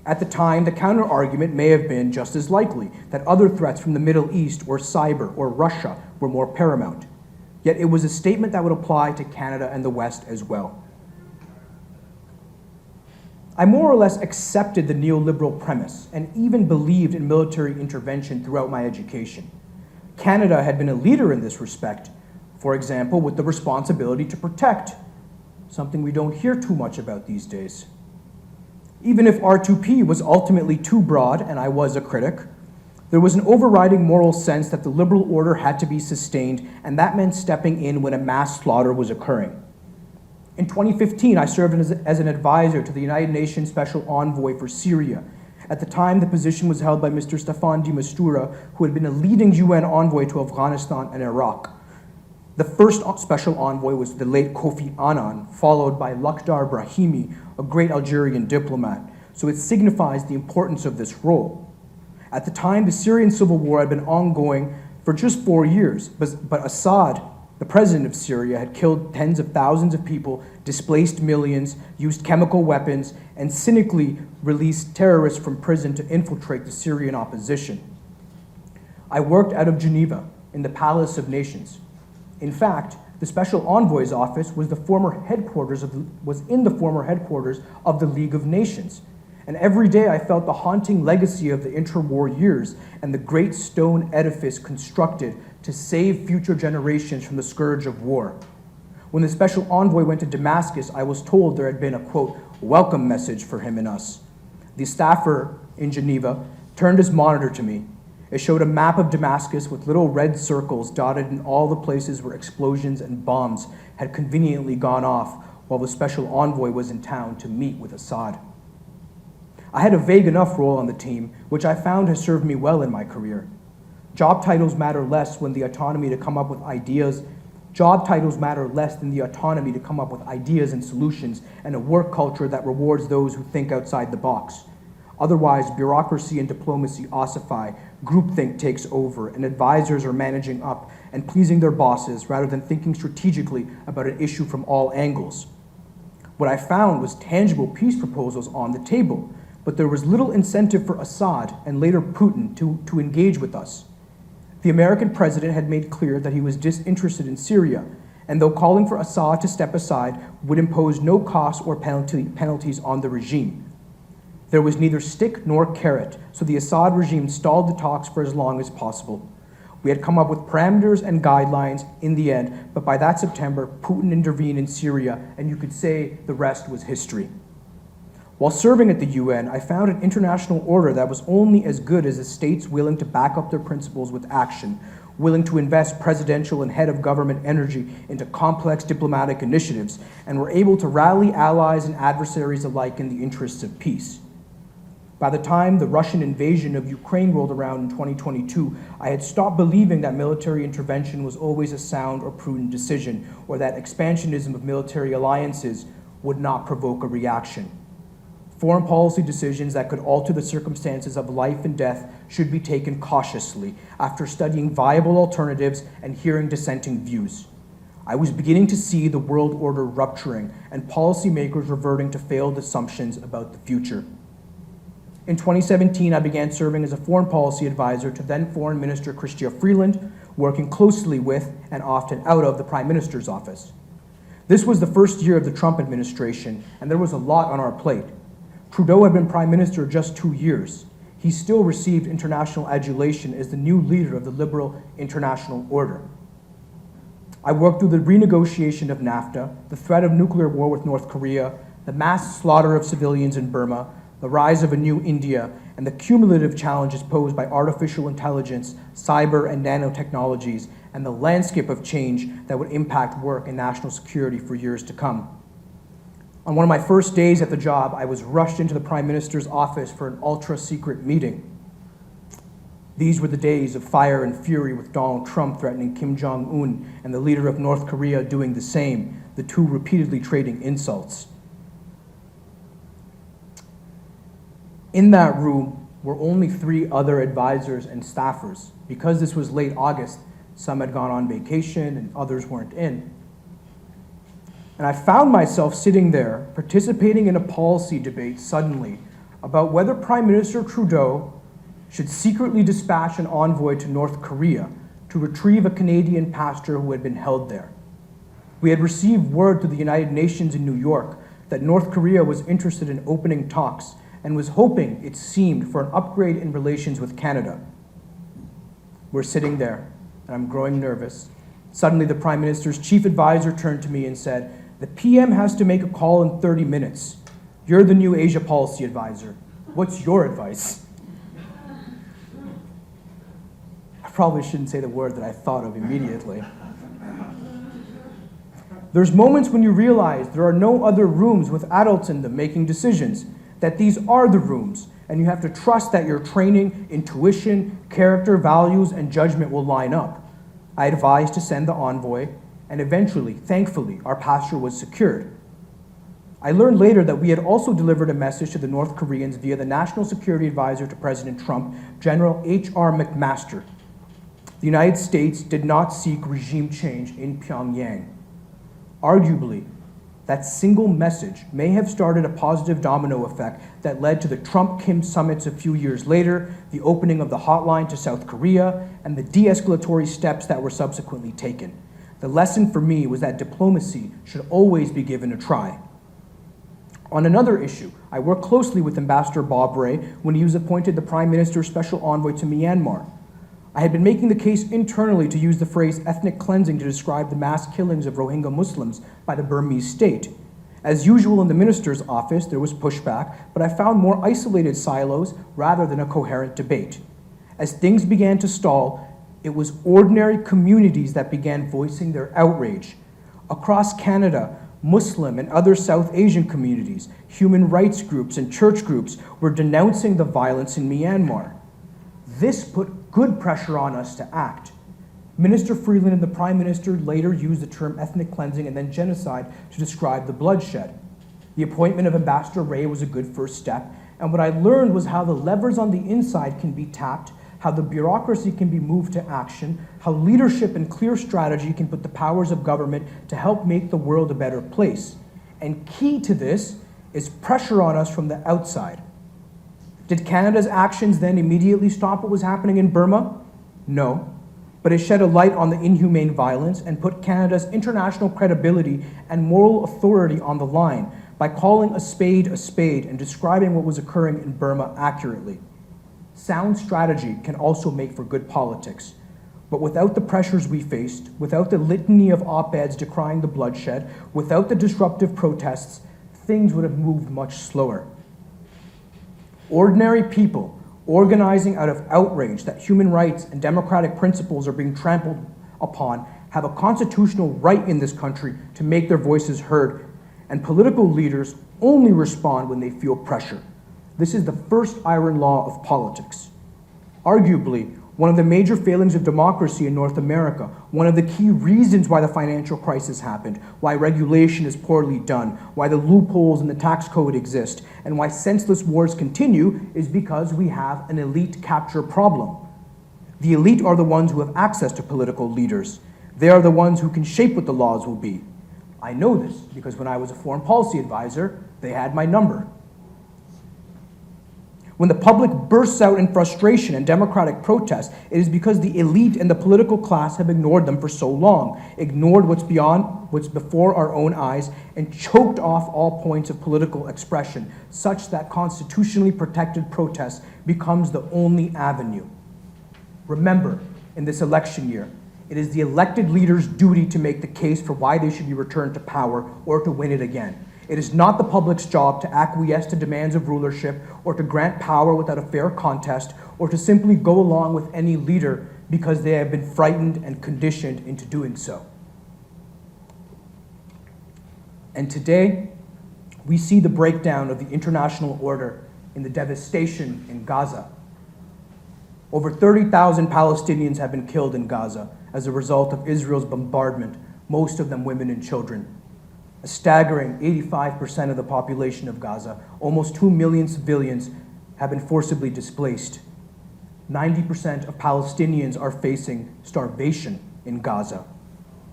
At the time, the counter-argument may have been just as likely, that other threats from the Middle East or cyber or Russia were more paramount. Yet it was a statement that would apply to Canada and the West as well. I more or less accepted the neoliberal premise and even believed in military intervention throughout my education. Canada had been a leader in this respect, for example, with the responsibility to protect, something we don't hear too much about these days. Even if R2P was ultimately too broad, and I was a critic, there was an overriding moral sense that the liberal order had to be sustained, and that meant stepping in when a mass slaughter was occurring. In 2015, I served as an advisor to the United Nations Special Envoy for Syria, At the time, the position was held by Mr. Staffan de Mistura, who had been a leading UN envoy to Afghanistan and Iraq. The first special envoy was the late Kofi Annan, followed by Lakhdar Brahimi, a great Algerian diplomat. So it signifies the importance of this role. At the time, the Syrian civil war had been ongoing for just 4 years, but Assad, the president of Syria, had killed tens of thousands of people, displaced millions, used chemical weapons, and cynically released terrorists from prison to infiltrate the Syrian opposition. I worked out of Geneva in the Palace of Nations. In fact, the Special Envoy's office was in the former headquarters of the League of Nations. And every day I felt the haunting legacy of the interwar years and the great stone edifice constructed to save future generations from the scourge of war. When the Special Envoy went to Damascus, I was told there had been a, quote, welcome message for him and us. The staffer in Geneva turned his monitor to me. It showed a map of Damascus with little red circles dotted in all the places where explosions and bombs had conveniently gone off while the Special Envoy was in town to meet with Assad. I had a vague enough role on the team, which I found has served me well in my career. Job titles matter less than the autonomy to come up with ideas and solutions, and a work culture that rewards those who think outside the box. Otherwise, bureaucracy and diplomacy ossify, groupthink takes over, and advisors are managing up and pleasing their bosses rather than thinking strategically about an issue from all angles. What I found was tangible peace proposals on the table, but there was little incentive for Assad and later Putin to engage with us. The American president had made clear that he was disinterested in Syria, and though calling for Assad to step aside would impose no costs or penalties on the regime. There was neither stick nor carrot, so the Assad regime stalled the talks for as long as possible. We had come up with parameters and guidelines in the end, but by that September, Putin intervened in Syria, and you could say the rest was history. While serving at the UN, I found an international order that was only as good as the states willing to back up their principles with action, willing to invest presidential and head of government energy into complex diplomatic initiatives, and were able to rally allies and adversaries alike in the interests of peace. By the time the Russian invasion of Ukraine rolled around in 2022, I had stopped believing that military intervention was always a sound or prudent decision, or that expansionism of military alliances would not provoke a reaction. Foreign policy decisions that could alter the circumstances of life and death should be taken cautiously after studying viable alternatives and hearing dissenting views. I was beginning to see the world order rupturing and policymakers reverting to failed assumptions about the future. In 2017, I began serving as a foreign policy advisor to then Foreign Minister Chrystia Freeland, working closely with and often out of the Prime Minister's office. This was the first year of the Trump administration, and there was a lot on our plate. Trudeau had been Prime Minister just 2 years. He still received international adulation as the new leader of the liberal international order. I worked through the renegotiation of NAFTA, the threat of nuclear war with North Korea, the mass slaughter of civilians in Burma, the rise of a new India, and the cumulative challenges posed by artificial intelligence, cyber and nanotechnologies, and the landscape of change that would impact work and national security for years to come. On one of my first days at the job, I was rushed into the Prime Minister's office for an ultra-secret meeting. These were the days of fire and fury, with Donald Trump threatening Kim Jong-un and the leader of North Korea doing the same, the two repeatedly trading insults. In that room were only 3 other advisors and staffers. Because this was late August, some had gone on vacation and others weren't in. And I found myself sitting there, participating in a policy debate suddenly about whether Prime Minister Trudeau should secretly dispatch an envoy to North Korea to retrieve a Canadian pastor who had been held there. We had received word through the United Nations in New York that North Korea was interested in opening talks and was hoping, it seemed, for an upgrade in relations with Canada. We're sitting there, and I'm growing nervous. Suddenly, the Prime Minister's chief advisor turned to me and said, "The PM has to make a call in 30 minutes. You're the new Asia policy advisor. What's your advice?" I probably shouldn't say the word that I thought of immediately. There's moments when you realize there are no other rooms with adults in them making decisions, that these are the rooms, and you have to trust that your training, intuition, character, values, and judgment will line up. I advised to send the envoy, and eventually, thankfully, our pasture was secured. I learned later that we had also delivered a message to the North Koreans via the National Security Advisor to President Trump, General H.R. McMaster. The United States did not seek regime change in Pyongyang. Arguably, that single message may have started a positive domino effect that led to the Trump-Kim summits a few years later, the opening of the hotline to South Korea, and the de-escalatory steps that were subsequently taken. The lesson for me was that diplomacy should always be given a try. On another issue, I worked closely with Ambassador Bob Rae when he was appointed the Prime Minister's Special Envoy to Myanmar. I had been making the case internally to use the phrase ethnic cleansing to describe the mass killings of Rohingya Muslims by the Burmese state. As usual in the minister's office, there was pushback, but I found more isolated silos rather than a coherent debate. As things began to stall, it was ordinary communities that began voicing their outrage. Across Canada, Muslim and other South Asian communities, human rights groups, and church groups were denouncing the violence in Myanmar. This put good pressure on us to act. Minister Freeland and the Prime Minister later used the term ethnic cleansing and then genocide to describe the bloodshed. The appointment of Ambassador Rae was a good first step, and what I learned was how the levers on the inside can be tapped, how the bureaucracy can be moved to action, how leadership and clear strategy can put the powers of government to help make the world a better place. And key to this is pressure on us from the outside. Did Canada's actions then immediately stop what was happening in Burma? No, but it shed a light on the inhumane violence and put Canada's international credibility and moral authority on the line by calling a spade and describing what was occurring in Burma accurately. Sound strategy can also make for good politics, but without the pressures we faced, without the litany of op-eds decrying the bloodshed, without the disruptive protests, things would have moved much slower. Ordinary people organizing out of outrage that human rights and democratic principles are being trampled upon have a constitutional right in this country to make their voices heard, and political leaders only respond when they feel pressure. This is the first iron law of politics. Arguably, one of the major failings of democracy in North America, one of the key reasons why the financial crisis happened, why regulation is poorly done, why the loopholes in the tax code exist, and why senseless wars continue is because we have an elite capture problem. The elite are the ones who have access to political leaders. They are the ones who can shape what the laws will be. I know this because when I was a foreign policy advisor, they had my number. When the public bursts out in frustration and democratic protest, it is because the elite and the political class have ignored them for so long, ignored what's before our own eyes, and choked off all points of political expression, such that constitutionally protected protest becomes the only avenue. Remember, in this election year, it is the elected leaders' duty to make the case for why they should be returned to power or to win it again. It is not the public's job to acquiesce to demands of rulership or to grant power without a fair contest or to simply go along with any leader because they have been frightened and conditioned into doing so. And today, we see the breakdown of the international order in the devastation in Gaza. Over 30,000 Palestinians have been killed in Gaza as a result of Israel's bombardment, most of them women and children. A staggering 85% of the population of Gaza, almost 2 million civilians, have been forcibly displaced. 90% of Palestinians are facing starvation in Gaza.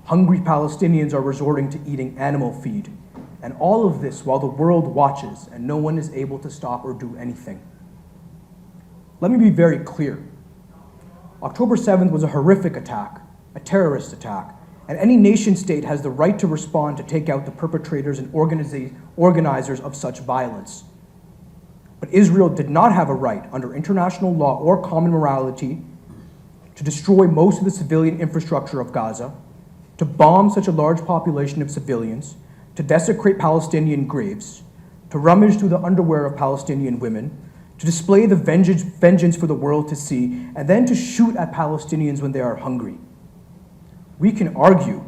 Hungry Palestinians are resorting to eating animal feed. And all of this while the world watches and no one is able to stop or do anything. Let me be very clear. October 7th was a horrific attack, a terrorist attack. And any nation state has the right to respond to take out the perpetrators and organizers of such violence. But Israel did not have a right under international law or common morality to destroy most of the civilian infrastructure of Gaza, to bomb such a large population of civilians, to desecrate Palestinian graves, to rummage through the underwear of Palestinian women, to display the vengeance for the world to see, and then to shoot at Palestinians when they are hungry. We can argue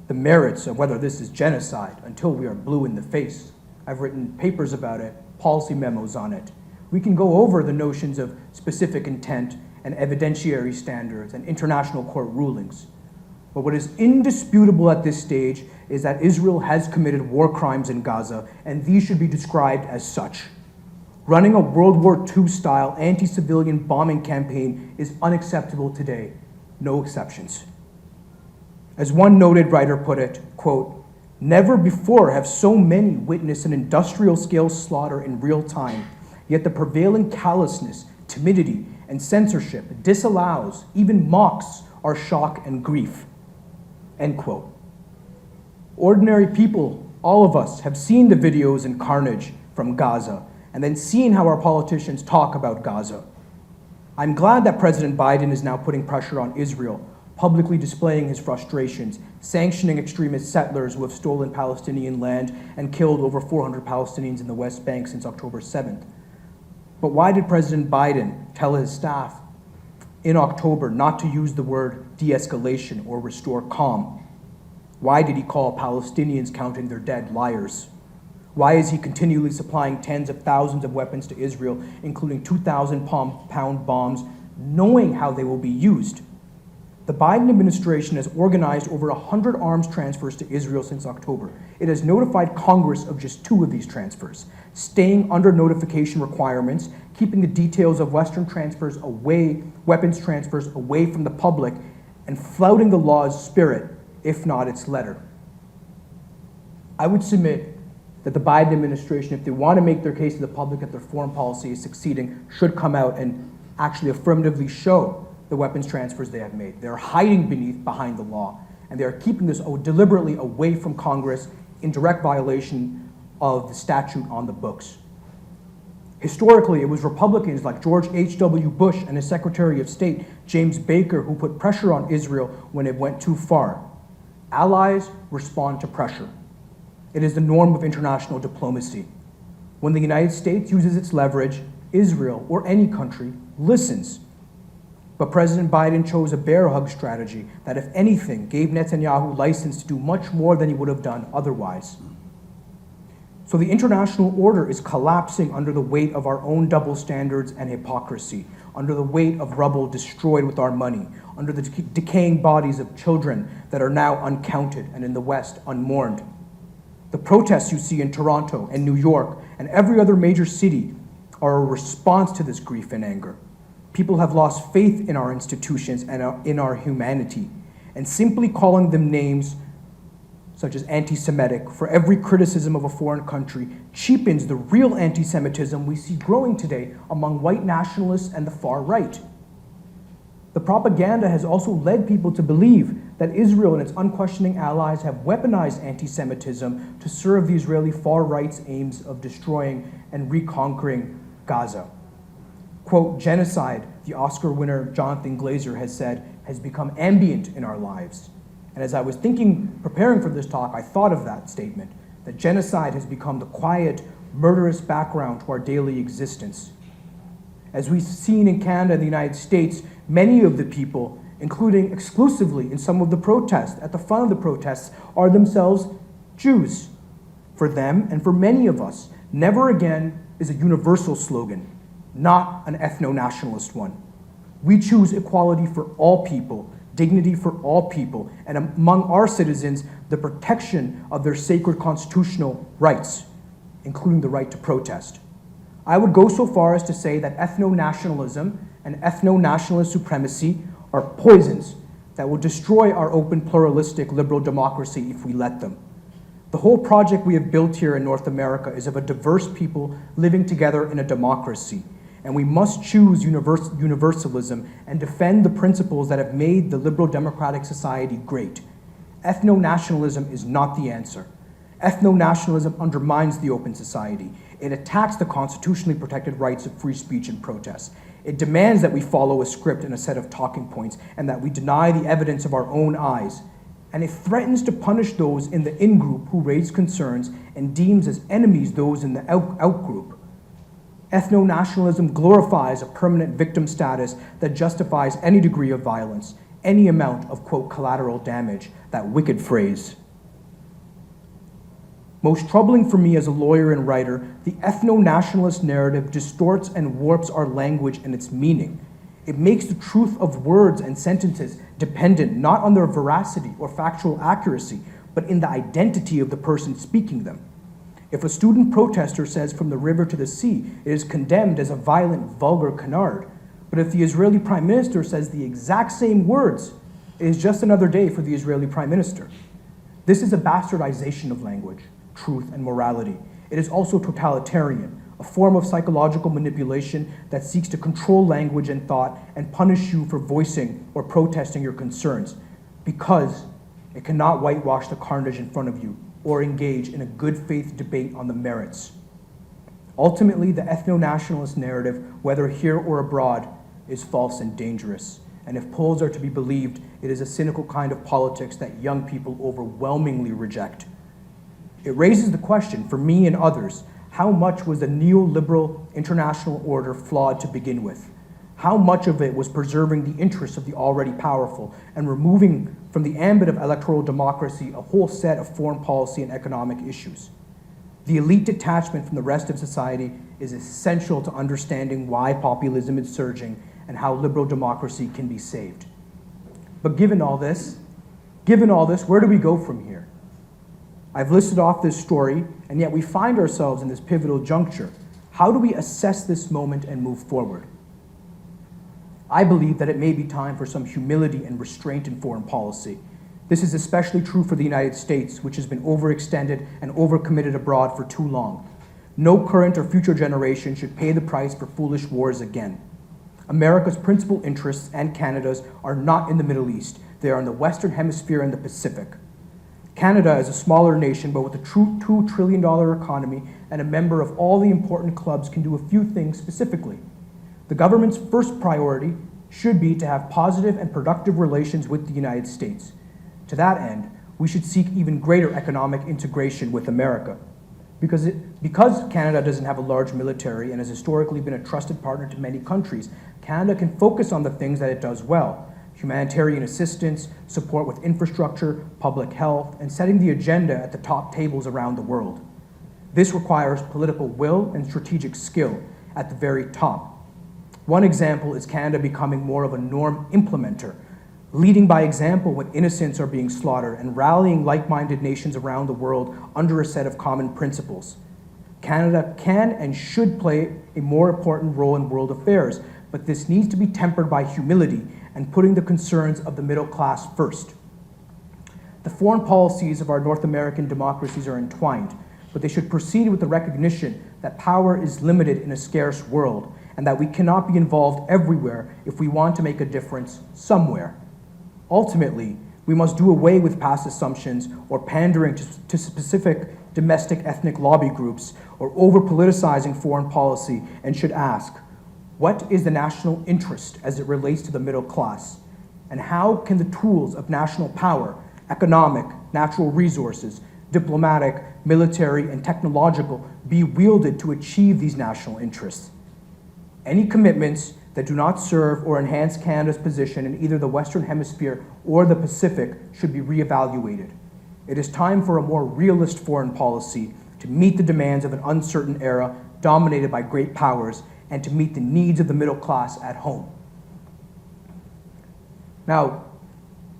the merits of whether this is genocide until we are blue in the face. I've written papers about it, policy memos on it. We can go over the notions of specific intent and evidentiary standards and international court rulings. But what is indisputable at this stage is that Israel has committed war crimes in Gaza, and these should be described as such. Running a World War II-style anti-civilian bombing campaign is unacceptable today, no exceptions. As one noted writer put it, quote, "Never before have so many witnessed an industrial-scale slaughter in real time, yet the prevailing callousness, timidity, and censorship disallows, even mocks, our shock and grief." End quote. Ordinary people, all of us, have seen the videos and carnage from Gaza, and then seen how our politicians talk about Gaza. I'm glad that President Biden is now putting pressure on Israel, publicly displaying his frustrations, sanctioning extremist settlers who have stolen Palestinian land and killed over 400 Palestinians in the West Bank since October 7th. But why did President Biden tell his staff in October not to use the word de-escalation or restore calm? Why did he call Palestinians counting their dead liars? Why is he continually supplying tens of thousands of weapons to Israel, including 2,000-pound bombs, knowing how they will be used? The Biden administration has organized over 100 arms transfers to Israel since October. It has notified Congress of just 2 of these transfers, staying under notification requirements, keeping the details of Western transfers away, weapons transfers away from the public, and flouting the law's spirit, if not its letter. I would submit that the Biden administration, if they want to make their case to the public that their foreign policy is succeeding, should come out and actually affirmatively show the weapons transfers they have made. They're hiding behind the law, and they're keeping this deliberately away from Congress in direct violation of the statute on the books. Historically, it was Republicans like George H.W. Bush and his Secretary of State, James Baker, who put pressure on Israel when it went too far. Allies respond to pressure. It is the norm of international diplomacy. When the United States uses its leverage, Israel, or any country, listens. But President Biden chose a bear hug strategy that, if anything, gave Netanyahu license to do much more than he would have done otherwise. So the international order is collapsing under the weight of our own double standards and hypocrisy, under the weight of rubble destroyed with our money, under the decaying bodies of children that are now uncounted and in the West unmourned. The protests you see in Toronto and New York and every other major city are a response to this grief and anger. People have lost faith in our institutions and in our humanity, and simply calling them names such as anti-Semitic for every criticism of a foreign country cheapens the real anti-Semitism we see growing today among white nationalists and the far right. The propaganda has also led people to believe that Israel and its unquestioning allies have weaponized anti-Semitism to serve the Israeli far right's aims of destroying and reconquering Gaza. Quote, genocide, the Oscar winner Jonathan Glazer has said, has become ambient in our lives. And as I was preparing for this talk, I thought of that statement, that genocide has become the quiet, murderous background to our daily existence. As we've seen in Canada and the United States, many of the people, including exclusively in some of the protests, at the front of the protests, are themselves Jews. For them, and for many of us, never again is a universal slogan, not an ethno-nationalist one. We choose equality for all people, dignity for all people, and among our citizens, the protection of their sacred constitutional rights, including the right to protest. I would go so far as to say that ethno-nationalism and ethno-nationalist supremacy are poisons that will destroy our open, pluralistic, liberal democracy if we let them. The whole project we have built here in North America is of a diverse people living together in a democracy, and we must choose universalism and defend the principles that have made the liberal democratic society great. Ethno-nationalism is not the answer. Ethno-nationalism undermines the open society. It attacks the constitutionally protected rights of free speech and protest. It demands that we follow a script and a set of talking points, and that we deny the evidence of our own eyes. And it threatens to punish those in the in-group who raise concerns and deems as enemies those in the out-group. Ethno-nationalism glorifies a permanent victim status that justifies any degree of violence, any amount of, quote, collateral damage, that wicked phrase. Most troubling for me as a lawyer and writer, the ethno-nationalist narrative distorts and warps our language and its meaning. It makes the truth of words and sentences dependent not on their veracity or factual accuracy, but in the identity of the person speaking them. If a student protester says from the river to the sea, it is condemned as a violent, vulgar canard. But if the Israeli Prime Minister says the exact same words, it is just another day for the Israeli Prime Minister. This is a bastardization of language, truth, and morality. It is also totalitarian, a form of psychological manipulation that seeks to control language and thought and punish you for voicing or protesting your concerns, because it cannot whitewash the carnage in front of you or engage in a good faith debate on the merits. Ultimately, the ethno-nationalist narrative, whether here or abroad, is false and dangerous. And if polls are to be believed, it is a cynical kind of politics that young people overwhelmingly reject. It raises the question, for me and others, how much was the neoliberal international order flawed to begin with? How much of it was preserving the interests of the already powerful and removing from the ambit of electoral democracy a whole set of foreign policy and economic issues? The elite detachment from the rest of society is essential to understanding why populism is surging and how liberal democracy can be saved. But given all this, where do we go from here? I've listed off this story, and yet we find ourselves in this pivotal juncture. How do we assess this moment and move forward? I believe that it may be time for some humility and restraint in foreign policy. This is especially true for the United States, which has been overextended and overcommitted abroad for too long. No current or future generation should pay the price for foolish wars again. America's principal interests and Canada's are not in the Middle East. They are in the Western Hemisphere and the Pacific. Canada is a smaller nation, but with a true $2 trillion economy and a member of all the important clubs, can do a few things specifically. The government's first priority should be to have positive and productive relations with the United States. To that end, we should seek even greater economic integration with America. Because Canada doesn't have a large military and has historically been a trusted partner to many countries, Canada can focus on the things that it does well: humanitarian assistance, support with infrastructure, public health, and setting the agenda at the top tables around the world. This requires political will and strategic skill at the very top. One example is Canada becoming more of a norm implementer, leading by example when innocents are being slaughtered and rallying like-minded nations around the world under a set of common principles. Canada can and should play a more important role in world affairs, but this needs to be tempered by humility and putting the concerns of the middle class first. The foreign policies of our North American democracies are entwined, but they should proceed with the recognition that power is limited in a scarce world, and that we cannot be involved everywhere if we want to make a difference somewhere. Ultimately, we must do away with past assumptions or pandering to specific domestic ethnic lobby groups or over-politicizing foreign policy, and should ask, what is the national interest as it relates to the middle class? And how can the tools of national power, economic, natural resources, diplomatic, military, and technological be wielded to achieve these national interests? Any commitments that do not serve or enhance Canada's position in either the Western Hemisphere or the Pacific should be reevaluated. It is time for a more realist foreign policy to meet the demands of an uncertain era dominated by great powers and to meet the needs of the middle class at home. Now,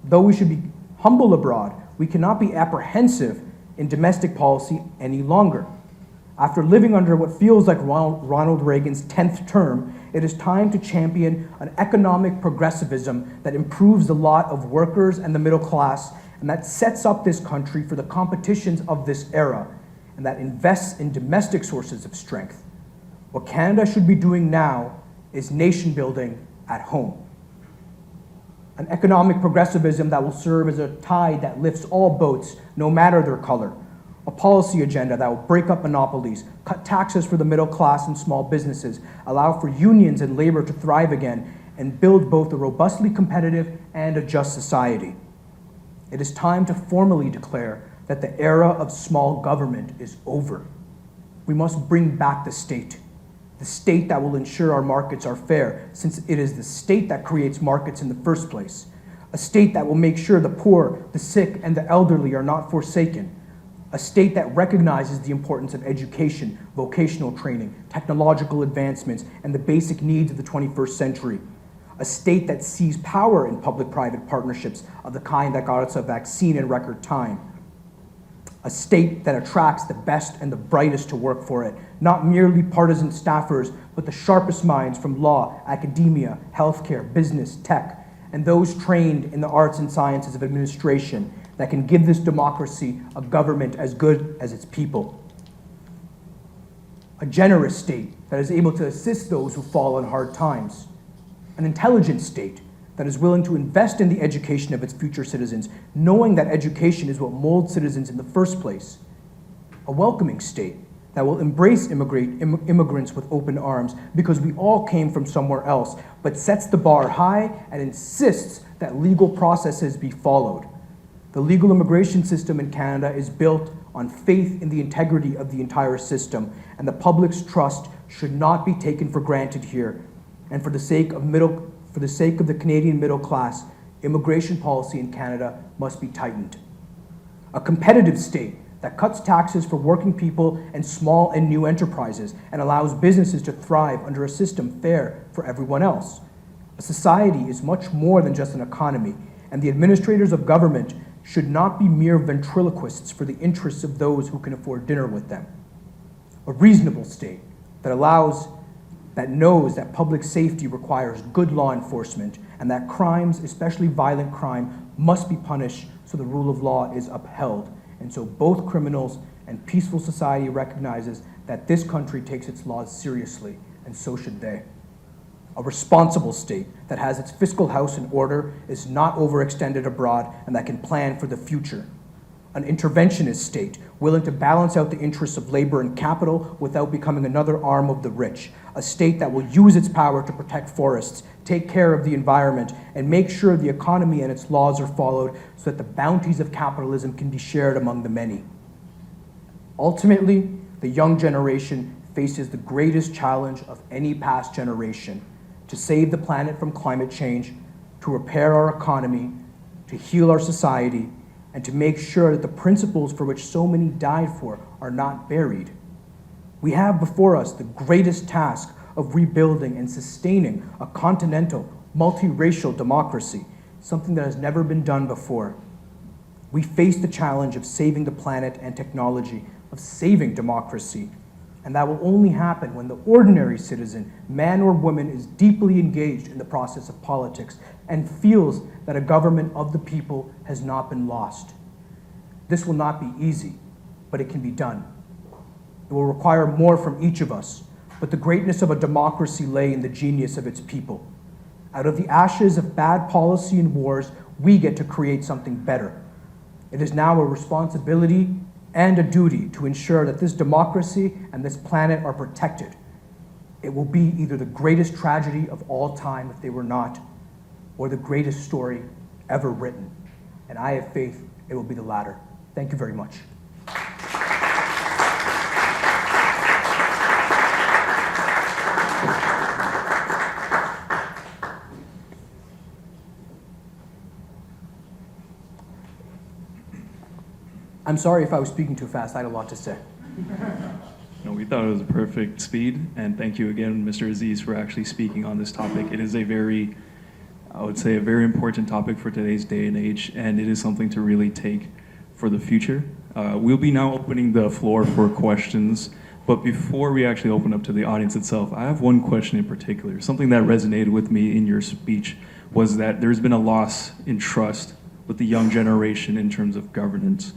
though we should be humble abroad, we cannot be apprehensive in domestic policy any longer. After living under what feels like Ronald Reagan's 10th term, it is time to champion an economic progressivism that improves the lot of workers and the middle class, and that sets up this country for the competitions of this era, and that invests in domestic sources of strength. What Canada should be doing now is nation building at home. An economic progressivism that will serve as a tide that lifts all boats, no matter their color. A policy agenda that will break up monopolies, cut taxes for the middle class and small businesses, allow for unions and labor to thrive again, and build both a robustly competitive and a just society. It is time to formally declare that the era of small government is over. We must bring back the state that will ensure our markets are fair, since it is the state that creates markets in the first place. A state that will make sure the poor, the sick, and the elderly are not forsaken. A A state that recognizes the importance of education, vocational training, technological advancements, and the basic needs of the 21st century. A state that sees power in public-private partnerships of the kind that got us a vaccine in record time. A state that attracts the best and the brightest to work for it, not merely partisan staffers, but the sharpest minds from law, academia, healthcare, business, tech, and those trained in the arts and sciences of administration that can give this democracy a government as good as its people. A generous state that is able to assist those who fall in hard times. An intelligent state that is willing to invest in the education of its future citizens, knowing that education is what molds citizens in the first place. A welcoming state that will embrace immigrants with open arms because we all came from somewhere else, but sets the bar high and insists that legal processes be followed. The legal immigration system in Canada is built on faith in the integrity of the entire system, and the public's trust should not be taken for granted here. And for the sake of the Canadian middle class, immigration policy in Canada must be tightened. A competitive state that cuts taxes for working people and small and new enterprises and allows businesses to thrive under a system fair for everyone else. A society is much more than just an economy, and the administrators of government should not be mere ventriloquists for the interests of those who can afford dinner with them. A reasonable state that knows that public safety requires good law enforcement and that crimes, especially violent crime, must be punished so the rule of law is upheld. And so both criminals and peaceful society recognizes that this country takes its laws seriously, and so should they. A responsible state that has its fiscal house in order, is not overextended abroad, and that can plan for the future. An interventionist state willing to balance out the interests of labor and capital without becoming another arm of the rich. A state that will use its power to protect forests, take care of the environment, and make sure the economy and its laws are followed so that the bounties of capitalism can be shared among the many. Ultimately, the young generation faces the greatest challenge of any past generation: to save the planet from climate change, to repair our economy, to heal our society, and to make sure that the principles for which so many died for are not buried. We have before us the greatest task of rebuilding and sustaining a continental, multiracial democracy, something that has never been done before. We face the challenge of saving the planet and technology, of saving democracy, and that will only happen when the ordinary citizen, man or woman, is deeply engaged in the process of politics and feels that a government of the people has not been lost. This will not be easy, but it can be done. It will require more from each of us, but the greatness of a democracy lay in the genius of its people. Out of the ashes of bad policy and wars, we get to create something better. It is now a responsibility and a duty to ensure that this democracy and this planet are protected. It will be either the greatest tragedy of all time if they were not, or the greatest story ever written. And I have faith it will be the latter. Thank you very much. I'm sorry if I was speaking too fast. I had a lot to say. No, we thought it was a perfect speed, and thank you again, Mr. Aziz, for actually speaking on this topic. It is a very, I would say, a very important topic for today's day and age, and it is something to really take for the future. We'll be now opening the floor for questions, but before we actually open up to the audience itself, I have one question in particular. Something that resonated with me in your speech was that there's been a loss in trust with the young generation in terms of governance.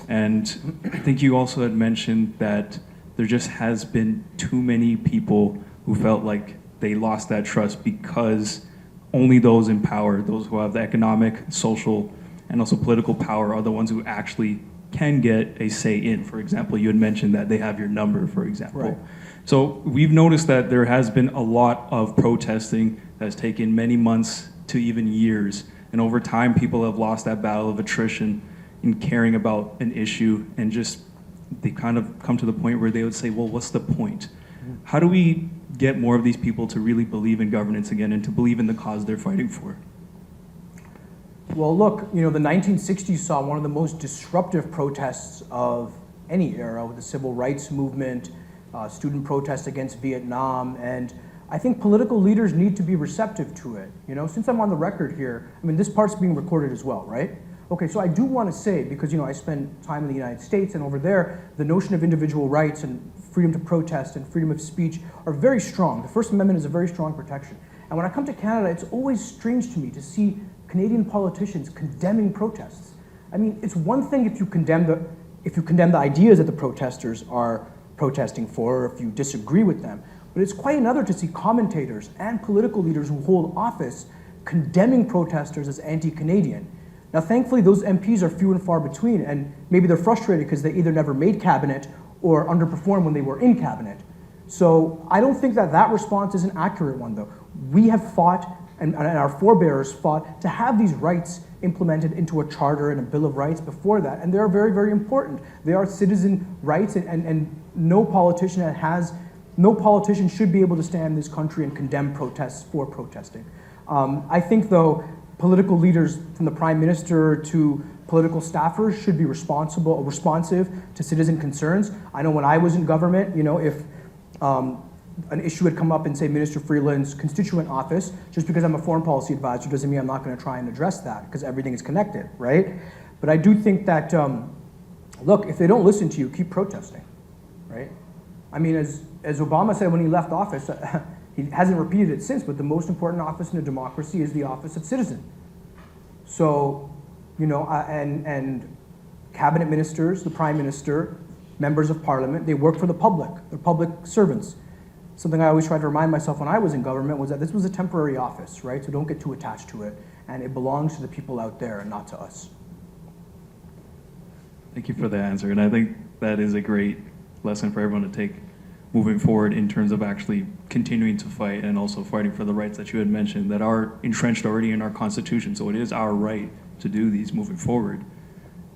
And I think you also had mentioned that there just has been too many people who felt like they lost that trust because only those in power, those who have the economic, social, and also political power are the ones who actually can get a say in. For example, you had mentioned that they have your number, for example. Right. So we've noticed that there has been a lot of protesting that has taken many months to even years. And over time, people have lost that battle of attrition in caring about an issue, and just they kind of come to the point where they would say, well, what's the point? How do we get more of these people to really believe in governance again and to believe in the cause they're fighting for? Well, look, the 1960s saw one of the most disruptive protests of any era, with the civil rights movement, student protests against Vietnam, and I think political leaders need to be receptive to it. You know, since I'm on the record here, I mean, this part's being recorded as well, right? Okay, so I do want to say, because, you know, I spend time in the United States, and over there, the notion of individual rights and freedom to protest and freedom of speech are very strong. The First Amendment is a very strong protection. And when I come to Canada, it's always strange to me to see Canadian politicians condemning protests. I mean, it's one thing if you condemn the ideas that the protesters are protesting for, or if you disagree with them. But it's quite another to see commentators and political leaders who hold office condemning protesters as anti-Canadian. Now, thankfully, those MPs are few and far between, and maybe they're frustrated because they either never made cabinet or underperformed when they were in cabinet. So I don't think that that response is an accurate one, though. We have fought, and our forebears fought, to have these rights implemented into a charter and a Bill of Rights before that, and they're very, very important. They are citizen rights, and no politician should be able to stand in this country and condemn protests for protesting. I think, though, political leaders, from the Prime Minister to political staffers, should be responsive to citizen concerns. I know when I was in government, you know, if an issue had come up in, say, Minister Freeland's constituent office, just because I'm a foreign policy advisor doesn't mean I'm not going to try and address that, because everything is connected, right? But I do think that, look, if they don't listen to you, keep protesting, right? I mean, as Obama said when he left office, he hasn't repeated it since, but the most important office in a democracy is the office of citizen. So, you know, and cabinet ministers, the Prime Minister, members of Parliament, they work for the public. They're public servants. Something I always tried to remind myself when I was in government was that this was a temporary office, right? So don't get too attached to it. And it belongs to the people out there and not to us. Thank you for the answer. And I think that is a great lesson for everyone to take moving forward in terms of actually continuing to fight and also fighting for the rights that you had mentioned that are entrenched already in our Constitution. So it is our right to do these moving forward.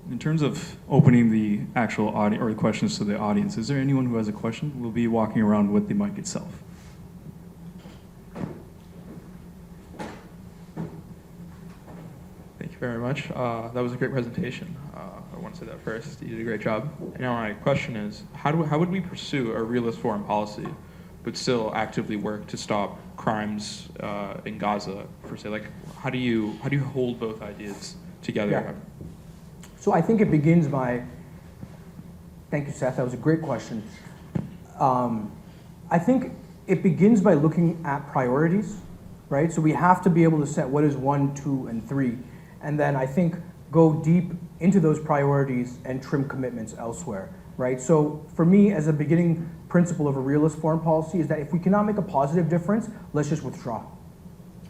In terms of opening the actual audience or the questions to the audience, is there anyone who has a question? We'll be walking around with the mic itself. Thank you very much. That was a great presentation. I want to say that first. You did a great job. And now my question is, how would we pursue a realist foreign policy, but still actively work to stop crimes in Gaza, per se? Like, how do you hold both ideas together? Yeah. So I think it begins by, thank you, Seth, that was a great question. I think it begins by looking at priorities, right? So we have to be able to set what is 1, 2, and 3, and then I think go deep into those priorities and trim commitments elsewhere, right? So for me, as a beginning principle of a realist foreign policy is that if we cannot make a positive difference, let's just withdraw.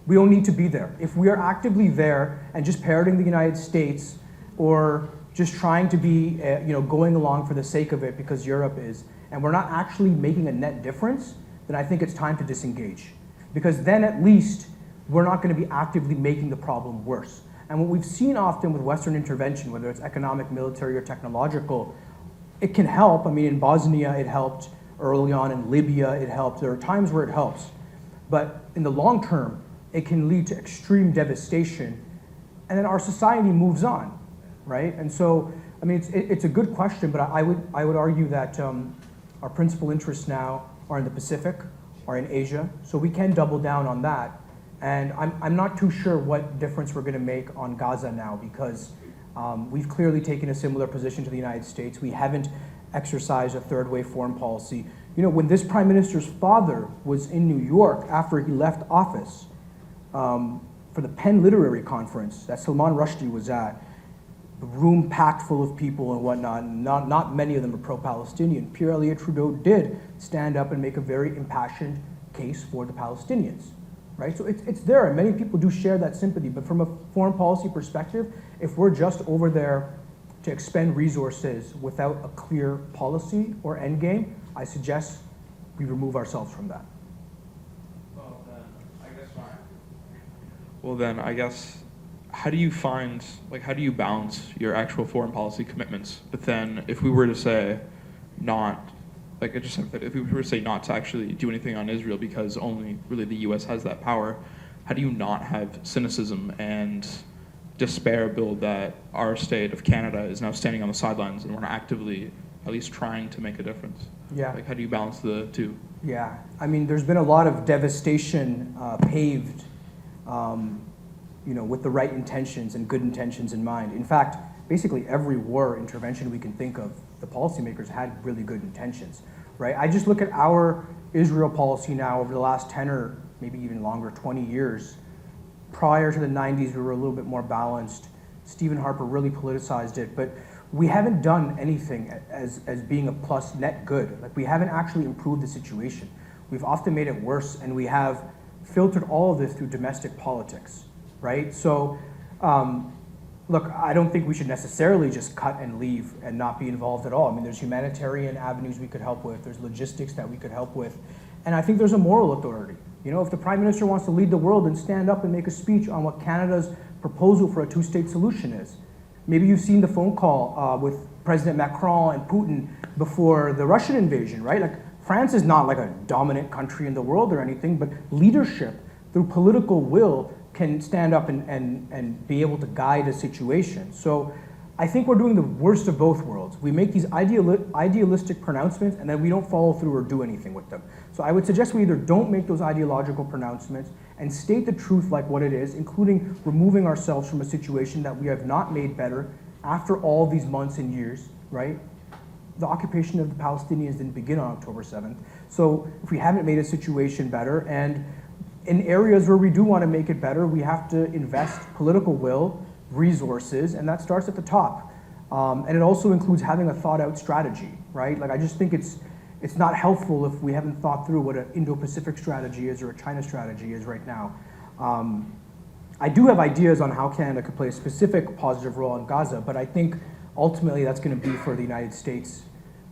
We don't need to be there. If we are actively there and just parroting the United States or just trying to be, going along for the sake of it because Europe is, and we're not actually making a net difference, then I think it's time to disengage. Because then at least we're not going to be actively making the problem worse. And what we've seen often with Western intervention, whether it's economic, military, or technological, it can help. I mean, in Bosnia, it helped. Early on in Libya, it helped. There are times where it helps. But in the long term, it can lead to extreme devastation. And then our society moves on, right? And so, I mean, it's a good question, but I would argue that our principal interests now are in the Pacific, are in Asia. So we can double down on that. And I'm not too sure what difference we're going to make on Gaza now because we've clearly taken a similar position to the United States. We haven't exercised a third wave foreign policy. You know, when this prime minister's father was in New York after he left office for the Penn Literary Conference that Salman Rushdie was at, the room packed full of people and whatnot, and not many of them are pro-Palestinian. Pierre Elliott Trudeau did stand up and make a very impassioned case for the Palestinians. Right? So it's there, and many people do share that sympathy. But from a foreign policy perspective, if we're just over there to expend resources without a clear policy or end game, I suggest we remove ourselves from that. Well, then I guess, how do you balance your actual foreign policy commitments? But then, if we were to say, if we were to say not to actually do anything on Israel because only really the U.S. has that power, how do you not have cynicism and despair build that our state of Canada is now standing on the sidelines and we're not actively at least trying to make a difference? Yeah. Like, how do you balance the two? Yeah, I mean, there's been a lot of devastation paved, with the right intentions and good intentions in mind. In fact, basically every war intervention we can think of, the policymakers had really good intentions, right? I just look at our Israel policy now over the last 10 or maybe even longer, 20 years. Prior to the 90s, we were a little bit more balanced. Stephen Harper really politicized it, but we haven't done anything as being a plus net good. Like, we haven't actually improved the situation. We've often made it worse, and we have filtered all of this through domestic politics, right? So, look, I don't think we should necessarily just cut and leave and not be involved at all. I mean, there's humanitarian avenues we could help with, there's logistics that we could help with, and I think there's a moral authority. If the Prime Minister wants to lead the world and stand up and make a speech on what Canada's proposal for a two-state solution is. Maybe you've seen the phone call with President Macron and Putin before the Russian invasion, right? Like, France is not like a dominant country in the world or anything, but leadership through political will can stand up and be able to guide a situation. So I think we're doing the worst of both worlds. We make these idealistic pronouncements and then we don't follow through or do anything with them. So I would suggest we either don't make those ideological pronouncements and state the truth like what it is, including removing ourselves from a situation that we have not made better after all these months and years, right? The occupation of the Palestinians didn't begin on October 7th. So if we haven't made a situation better, and in areas where we do want to make it better, we have to invest political will, resources, and that starts at the top. And it also includes having a thought out strategy, right? Like, I just think it's not helpful if we haven't thought through what an Indo-Pacific strategy is or a China strategy is right now. I do have ideas on how Canada could play a specific positive role in Gaza, but I think ultimately that's going to be for the United States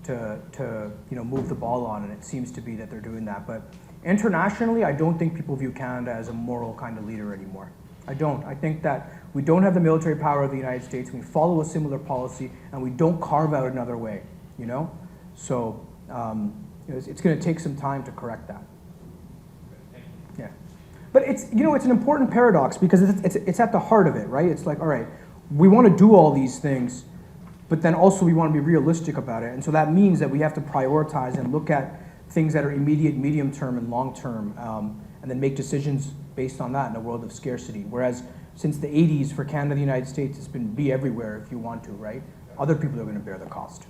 to move the ball on, and it seems to be that they're doing that. But internationally, I don't think people view Canada as a moral kind of leader anymore. I don't. I think that we don't have the military power of the United States, we follow a similar policy, and we don't carve out another way, So it's going to take some time to correct that. Yeah. But it's an important paradox because it's at the heart of it, right? It's like, all right, we want to do all these things, but then also we want to be realistic about it. And so that means that we have to prioritize and look at things that are immediate, medium term, and long term, and then make decisions based on that in a world of scarcity. Whereas since the 80s, for Canada and the United States, it's been be everywhere if you want to, right? Other people are going to bear the cost.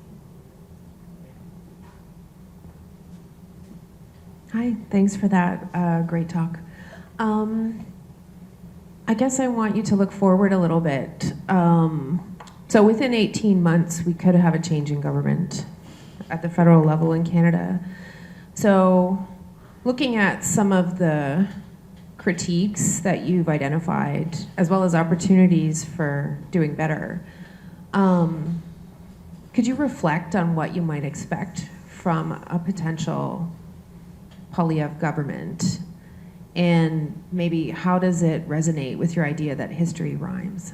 Hi, thanks for that great talk. I guess I want you to look forward a little bit. So within 18 months, we could have a change in government at the federal level in Canada. So looking at some of the critiques that you've identified, as well as opportunities for doing better, could you reflect on what you might expect from a potential Poilievre government? And maybe how does it resonate with your idea that history rhymes?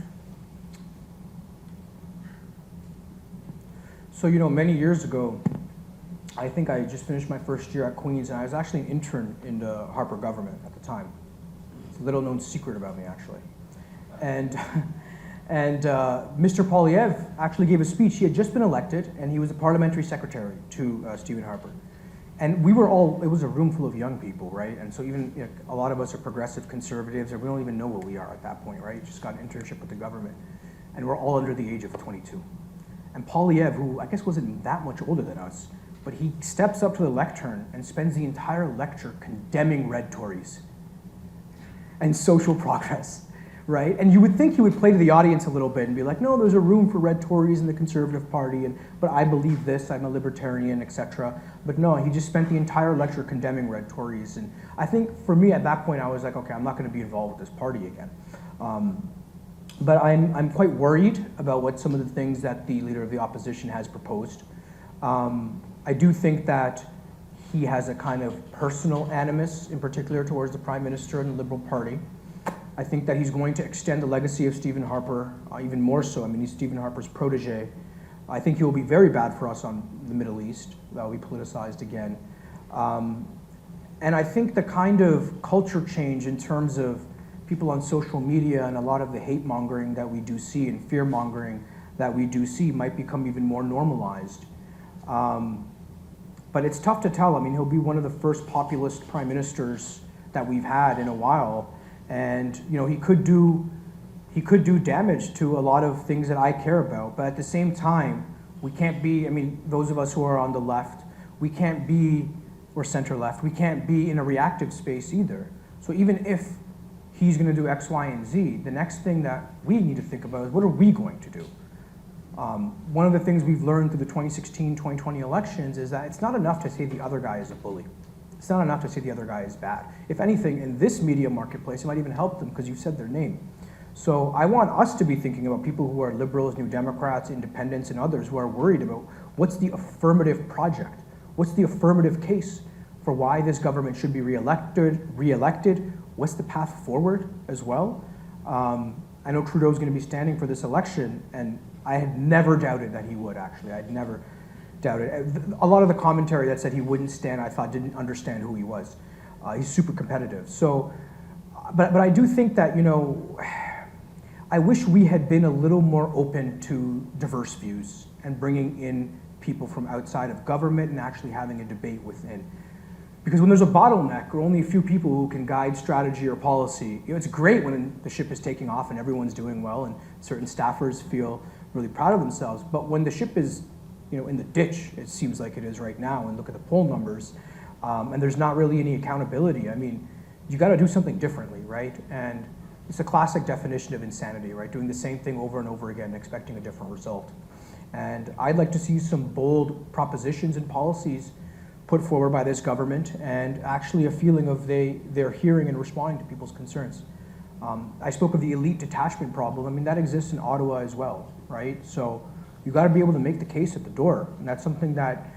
So, many years ago, I think I just finished my first year at Queen's, and I was actually an intern in the Harper government at the time. It's a little known secret about me, actually. And Mr. Poilievre actually gave a speech. He had just been elected, and he was a parliamentary secretary to Stephen Harper. And it was a room full of young people, right? And so even a lot of us are progressive conservatives, and we don't even know what we are at that point, right? Just got an internship with the government. And we're all under the age of 22. And Poilievre, who I guess wasn't that much older than us, but he steps up to the lectern and spends the entire lecture condemning red Tories and social progress, right? And you would think he would play to the audience a little bit and be like, no, there's a room for red Tories in the Conservative Party, but I believe this, I'm a libertarian, etc. But no, he just spent the entire lecture condemning red Tories. And I think for me at that point, I was like, okay, I'm not going to be involved with this party again. But I'm quite worried about what some of the things that the leader of the opposition has proposed. I do think that he has a kind of personal animus, in particular towards the Prime Minister and the Liberal Party. I think that he's going to extend the legacy of Stephen Harper even more so. I mean, he's Stephen Harper's protege. I think he will be very bad for us on the Middle East. That will be politicized again. And I think the kind of culture change in terms of people on social media and a lot of the hate mongering that we do see and fear mongering that we do see might become even more normalized. But it's tough to tell. I mean, he'll be one of the first populist prime ministers that we've had in a while, and he could do damage to a lot of things that I care about. But at the same time, we can't be. I mean, those of us who are on the left, we can't be, or center left, we can't be in a reactive space either. So even if he's going to do X, Y, and Z, the next thing that we need to think about is what are we going to do? One of the things we've learned through the 2016, 2020 elections is that it's not enough to say the other guy is a bully. It's not enough to say the other guy is bad. If anything, in this media marketplace, it might even help them because you've said their name. So I want us to be thinking about people who are liberals, New Democrats, independents, and others who are worried about what's the affirmative project? What's the affirmative case for why this government should be reelected? What's the path forward as well? I know Trudeau's going to be standing for this election, and I had never doubted that he would, actually. I'd never doubted. A lot of the commentary that said he wouldn't stand, I thought didn't understand who he was. He's super competitive. So, but I do think that, I wish we had been a little more open to diverse views and bringing in people from outside of government and actually having a debate within. Because when there's a bottleneck or only a few people who can guide strategy or policy, it's great when the ship is taking off and everyone's doing well and certain staffers feel really proud of themselves. But when the ship is, in the ditch, it seems like it is right now, and look at the poll numbers, and there's not really any accountability. I mean, you got to do something differently, right? And it's a classic definition of insanity, right? Doing the same thing over and over again, expecting a different result. And I'd like to see some bold propositions and policies put forward by this government, and actually a feeling of they're hearing and responding to people's concerns. I spoke of the elite detachment problem. I mean, that exists in Ottawa as well, right? So you got to be able to make the case at the door, and that's something that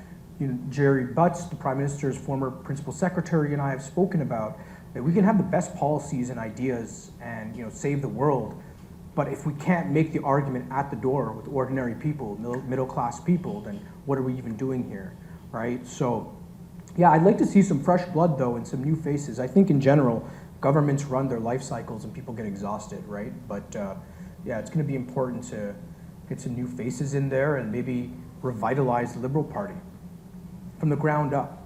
Jerry Butts, the Prime Minister's former principal secretary, and I have spoken about. That we can have the best policies and ideas and save the world, but if we can't make the argument at the door with ordinary people, middle class people, then what are we even doing here, right? So, yeah, I'd like to see some fresh blood though and some new faces. I think in general, governments run their life cycles and people get exhausted, right? But yeah, it's going to be important to get some new faces in there and maybe revitalize the Liberal Party from the ground up.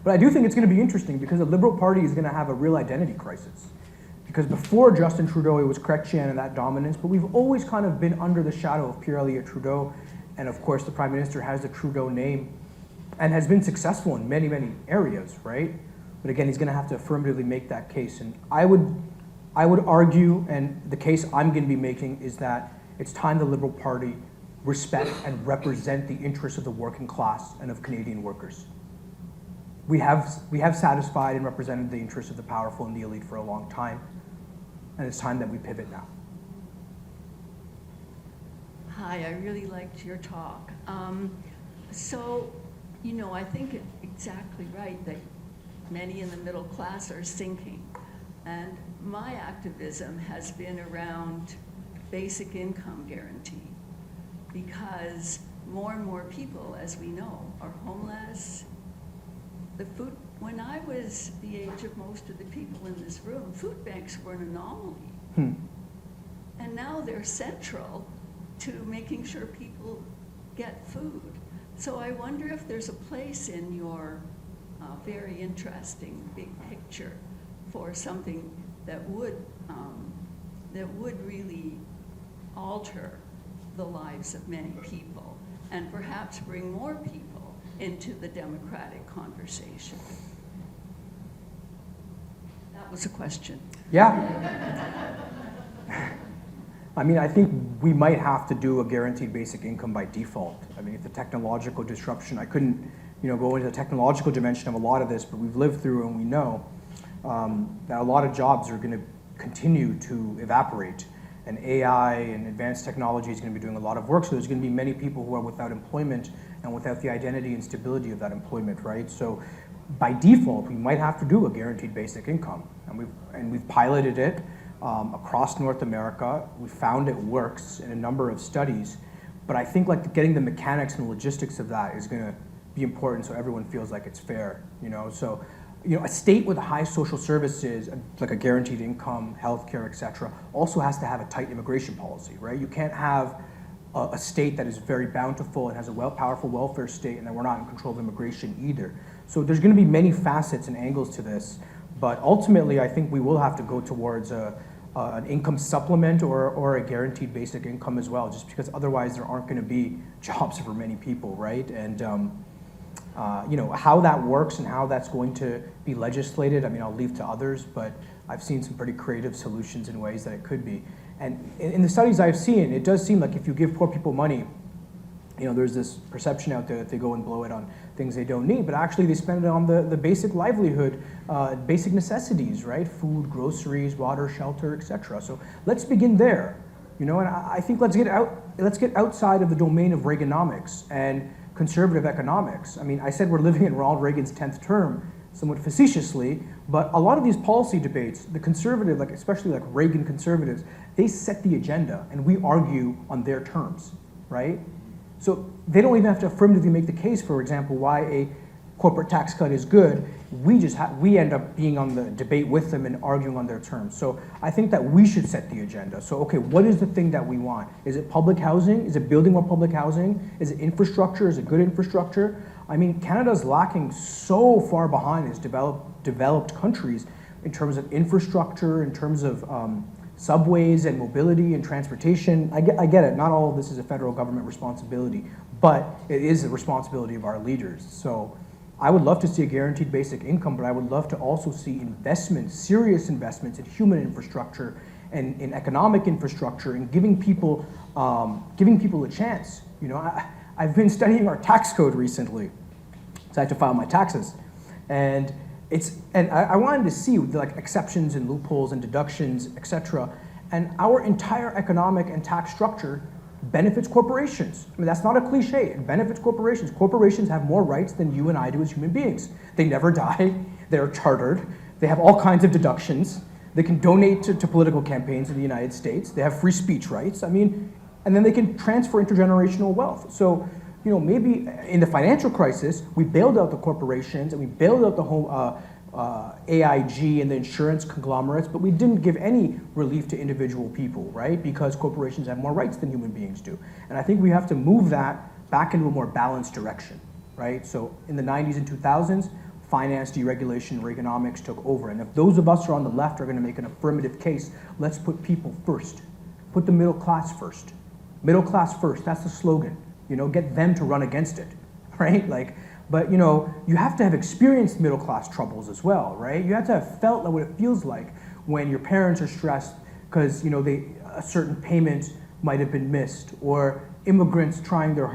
But I do think it's going to be interesting because the Liberal Party is going to have a real identity crisis. Because before Justin Trudeau, it was Chrétien and that dominance, but we've always kind of been under the shadow of Pierre Elliott Trudeau. And of course, the Prime Minister has the Trudeau name and has been successful in many, many areas, right? But again, he's going to have to affirmatively make that case. And I would argue, and the case I'm going to be making, is that it's time the Liberal Party respect and represent the interests of the working class and of Canadian workers. We have satisfied and represented the interests of the powerful and the elite for a long time, and it's time that we pivot now. Hi, I really liked your talk. I think it's exactly right that many in the middle class are sinking, and my activism has been around basic income guarantee, because more and more people, as we know, are homeless. When I was the age of most of the people in this room, food banks were an anomaly. And now they're central to making sure people get food. So I wonder if there's a place in your very interesting big picture for something that would really alter the lives of many people and perhaps bring more people into the democratic conversation. That was a question. Yeah. I mean, I think we might have to do a guaranteed basic income by default. I mean, if the technological disruption, I couldn't, go into the technological dimension of a lot of this, but we've lived through and we know that a lot of jobs are going to continue to evaporate. And AI and advanced technology is going to be doing a lot of work, so there's going to be many people who are without employment and without the identity and stability of that employment, right? So by default, we might have to do a guaranteed basic income. And we've piloted it across North America. We found it works in a number of studies, but I think getting the mechanics and the logistics of that is going to be important so everyone feels like it's fair, So, a state with high social services, like a guaranteed income, healthcare, et cetera, also has to have a tight immigration policy, right? You can't have a state that is very bountiful and has a powerful welfare state, and that we're not in control of immigration either. So there's going to be many facets and angles to this, but ultimately I think we will have to go towards an income supplement or a guaranteed basic income as well, just because otherwise there aren't going to be jobs for many people, right? And how that works and how that's going to be legislated, I mean, I'll leave to others, but I've seen some pretty creative solutions in ways that it could be. And in the studies I've seen, it does seem like if you give poor people money, there's this perception out there that they go and blow it on things they don't need, but actually they spend it on the basic livelihood, basic necessities, right? Food, groceries, water, shelter, etc. So let's begin there, and I think let's get outside of the domain of Reaganomics and conservative economics. I mean, I said we're living in Ronald Reagan's 10th term, somewhat facetiously, but a lot of these policy debates, the conservative, especially Reagan conservatives, they set the agenda and we argue on their terms, right? So they don't even have to affirmatively make the case, for example, why a corporate tax cut is good. We end up being on the debate with them and arguing on their terms. So I think that we should set the agenda. So, okay, what is the thing that we want? Is it public housing? Is it building more public housing? Is it infrastructure? Is it good infrastructure? I mean, Canada's lacking so far behind its developed countries in terms of infrastructure, in terms of subways and mobility and transportation. I get it, not all of this is a federal government responsibility, but it is the responsibility of our leaders. So I would love to see a guaranteed basic income, but I would love to also see investments, serious investments in human infrastructure and in economic infrastructure and giving people a chance. I've been studying our tax code recently, so I had to file my taxes, and I wanted to see exceptions and loopholes and deductions, etc. And our entire economic and tax structure benefits corporations. I mean, that's not a cliche. It benefits corporations. Corporations have more rights than you and I do as human beings. They never die. They're chartered. They have all kinds of deductions. They can donate to political campaigns in the United States. They have free speech rights. I mean, and then they can transfer intergenerational wealth. So, maybe in the financial crisis, we bailed out the corporations and we bailed out the home AIG and the insurance conglomerates, but we didn't give any relief to individual people, right? Because corporations have more rights than human beings do. And I think we have to move that back into a more balanced direction, right? So in the 90s and 2000s, finance, deregulation, Reaganomics took over. And if those of us who are on the left are going to make an affirmative case, let's put people first. Put the middle class first. Middle class first, that's the slogan. Get them to run against it, right? But you have to have experienced middle class troubles as well, right? You have to have felt like what it feels like when your parents are stressed because a certain payment might have been missed, or immigrants trying their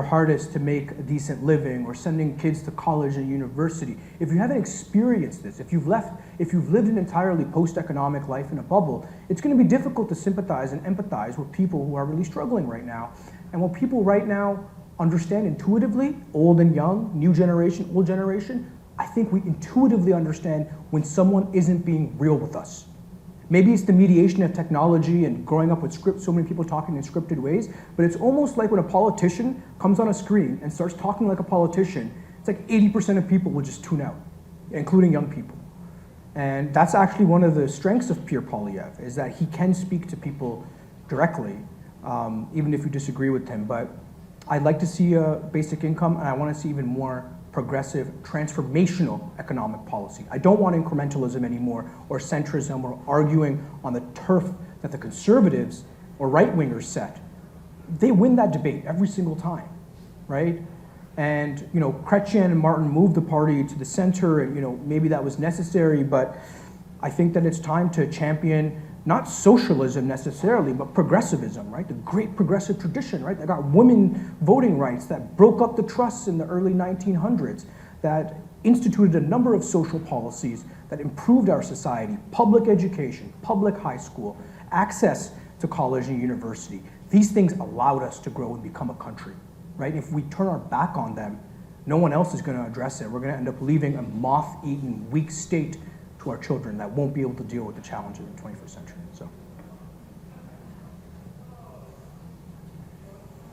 hardest to make a decent living, or sending kids to college and university. If you haven't experienced this, if you've lived an entirely post-economic life in a bubble, it's going to be difficult to sympathize and empathize with people who are really struggling right now. And what people right now understand intuitively, old and young, new generation, old generation, I think we intuitively understand when someone isn't being real with us. Maybe it's the mediation of technology and growing up with so many people talking in scripted ways, but it's almost like when a politician comes on a screen and starts talking like a politician, it's like 80% of people will just tune out, including young people. And that's actually one of the strengths of Pierre Poilievre, is that he can speak to people directly, even if you disagree with him. But I'd like to see a basic income, and I want to see even more progressive, transformational economic policy. I don't want incrementalism anymore, or centrism, or arguing on the turf that the conservatives or right-wingers set. They win that debate every single time, right? And Chrétien and Martin moved the party to the center, and maybe that was necessary, but I think that it's time to champion not socialism necessarily, but progressivism, right? The great progressive tradition, right? That got women voting rights, that broke up the trusts in the early 1900s, that instituted a number of social policies that improved our society, public education, public high school, access to college and university. These things allowed us to grow and become a country, right? If we turn our back on them, no one else is going to address it. We're going to end up leaving a moth-eaten, weak state to our children that won't be able to deal with the challenges of the 21st century. So,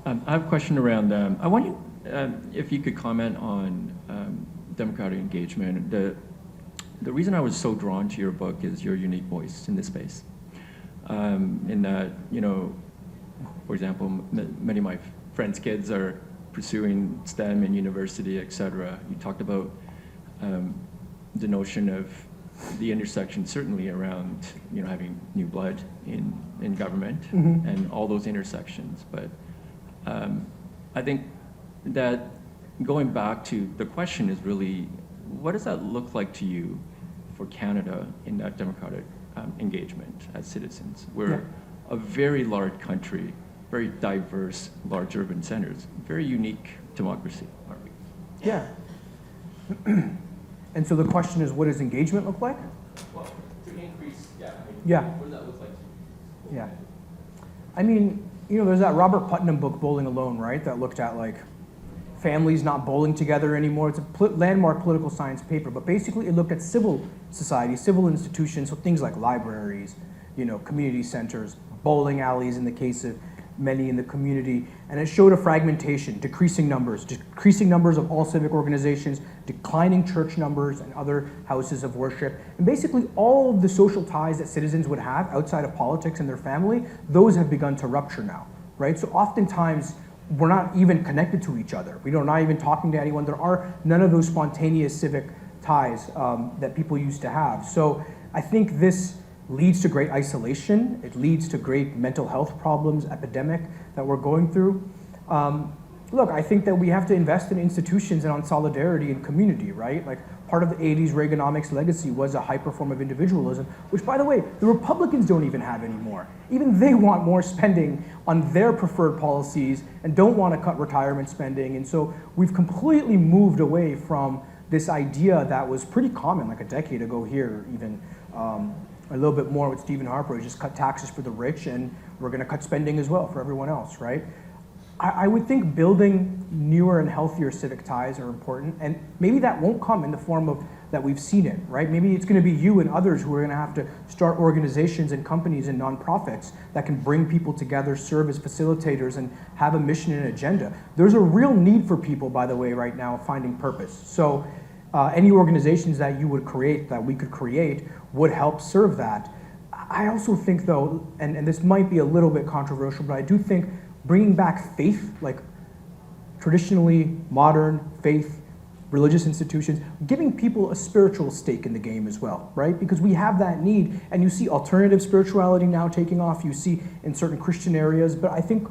I have a question around, I want you, if you could comment on democratic engagement. The reason I was so drawn to your book is your unique voice in this space. In that, for example, many of my friends' kids are pursuing STEM in university, etc. You talked about the notion of the intersection, certainly around having new blood in government and all those intersections. But I think that going back to the question is really, what does that look like to you for Canada in that democratic engagement as citizens? We're a very large country, very diverse, large urban centers, very unique democracy, aren't we? Yeah. And so the question is, what does engagement look like? Well, to increase, Yeah. what does that look like to you? Yeah. I mean, there's that Robert Putnam book, Bowling Alone, right? That looked at like families not bowling together anymore. It's a landmark political science paper, but basically it looked at civil society, civil institutions, so things like libraries, community centers, bowling alleys in the case of many in the community, and it showed a fragmentation, decreasing numbers of all civic organizations, declining church numbers and other houses of worship, and basically all of the social ties that citizens would have outside of politics and their family, those have begun to rupture now, right? So oftentimes, we're not even connected to each other. We're not even talking to anyone. There are none of those spontaneous civic ties that people used to have. So I think this leads to great isolation. It leads to great mental health problems, epidemic that we're going through. Look, I think that we have to invest in institutions and on solidarity and community, right? Like part of the 80s Reaganomics legacy was a hyper form of individualism, which by the way, the Republicans don't even have anymore. Even they want more spending on their preferred policies and don't want to cut retirement spending. And so we've completely moved away from this idea that was pretty common like a decade ago here, even a little bit more with Stephen Harper, just cut taxes for the rich and we're going to cut spending as well for everyone else, right? I would think building newer and healthier civic ties are important, and maybe that won't come in the form of that we've seen it, right? Maybe it's going to be you and others who are going to have to start organizations and companies and nonprofits that can bring people together, serve as facilitators, and have a mission and agenda. There's a real need for people, by the way, right now, finding purpose. So any organizations that you would create, that we could create, would help serve that. I also think, though, and this might be a little bit controversial, but I do think bringing back faith, like traditionally modern faith, religious institutions, giving people a spiritual stake in the game as well, right? Because we have that need, and you see alternative spirituality now taking off, you see in certain Christian areas, but I think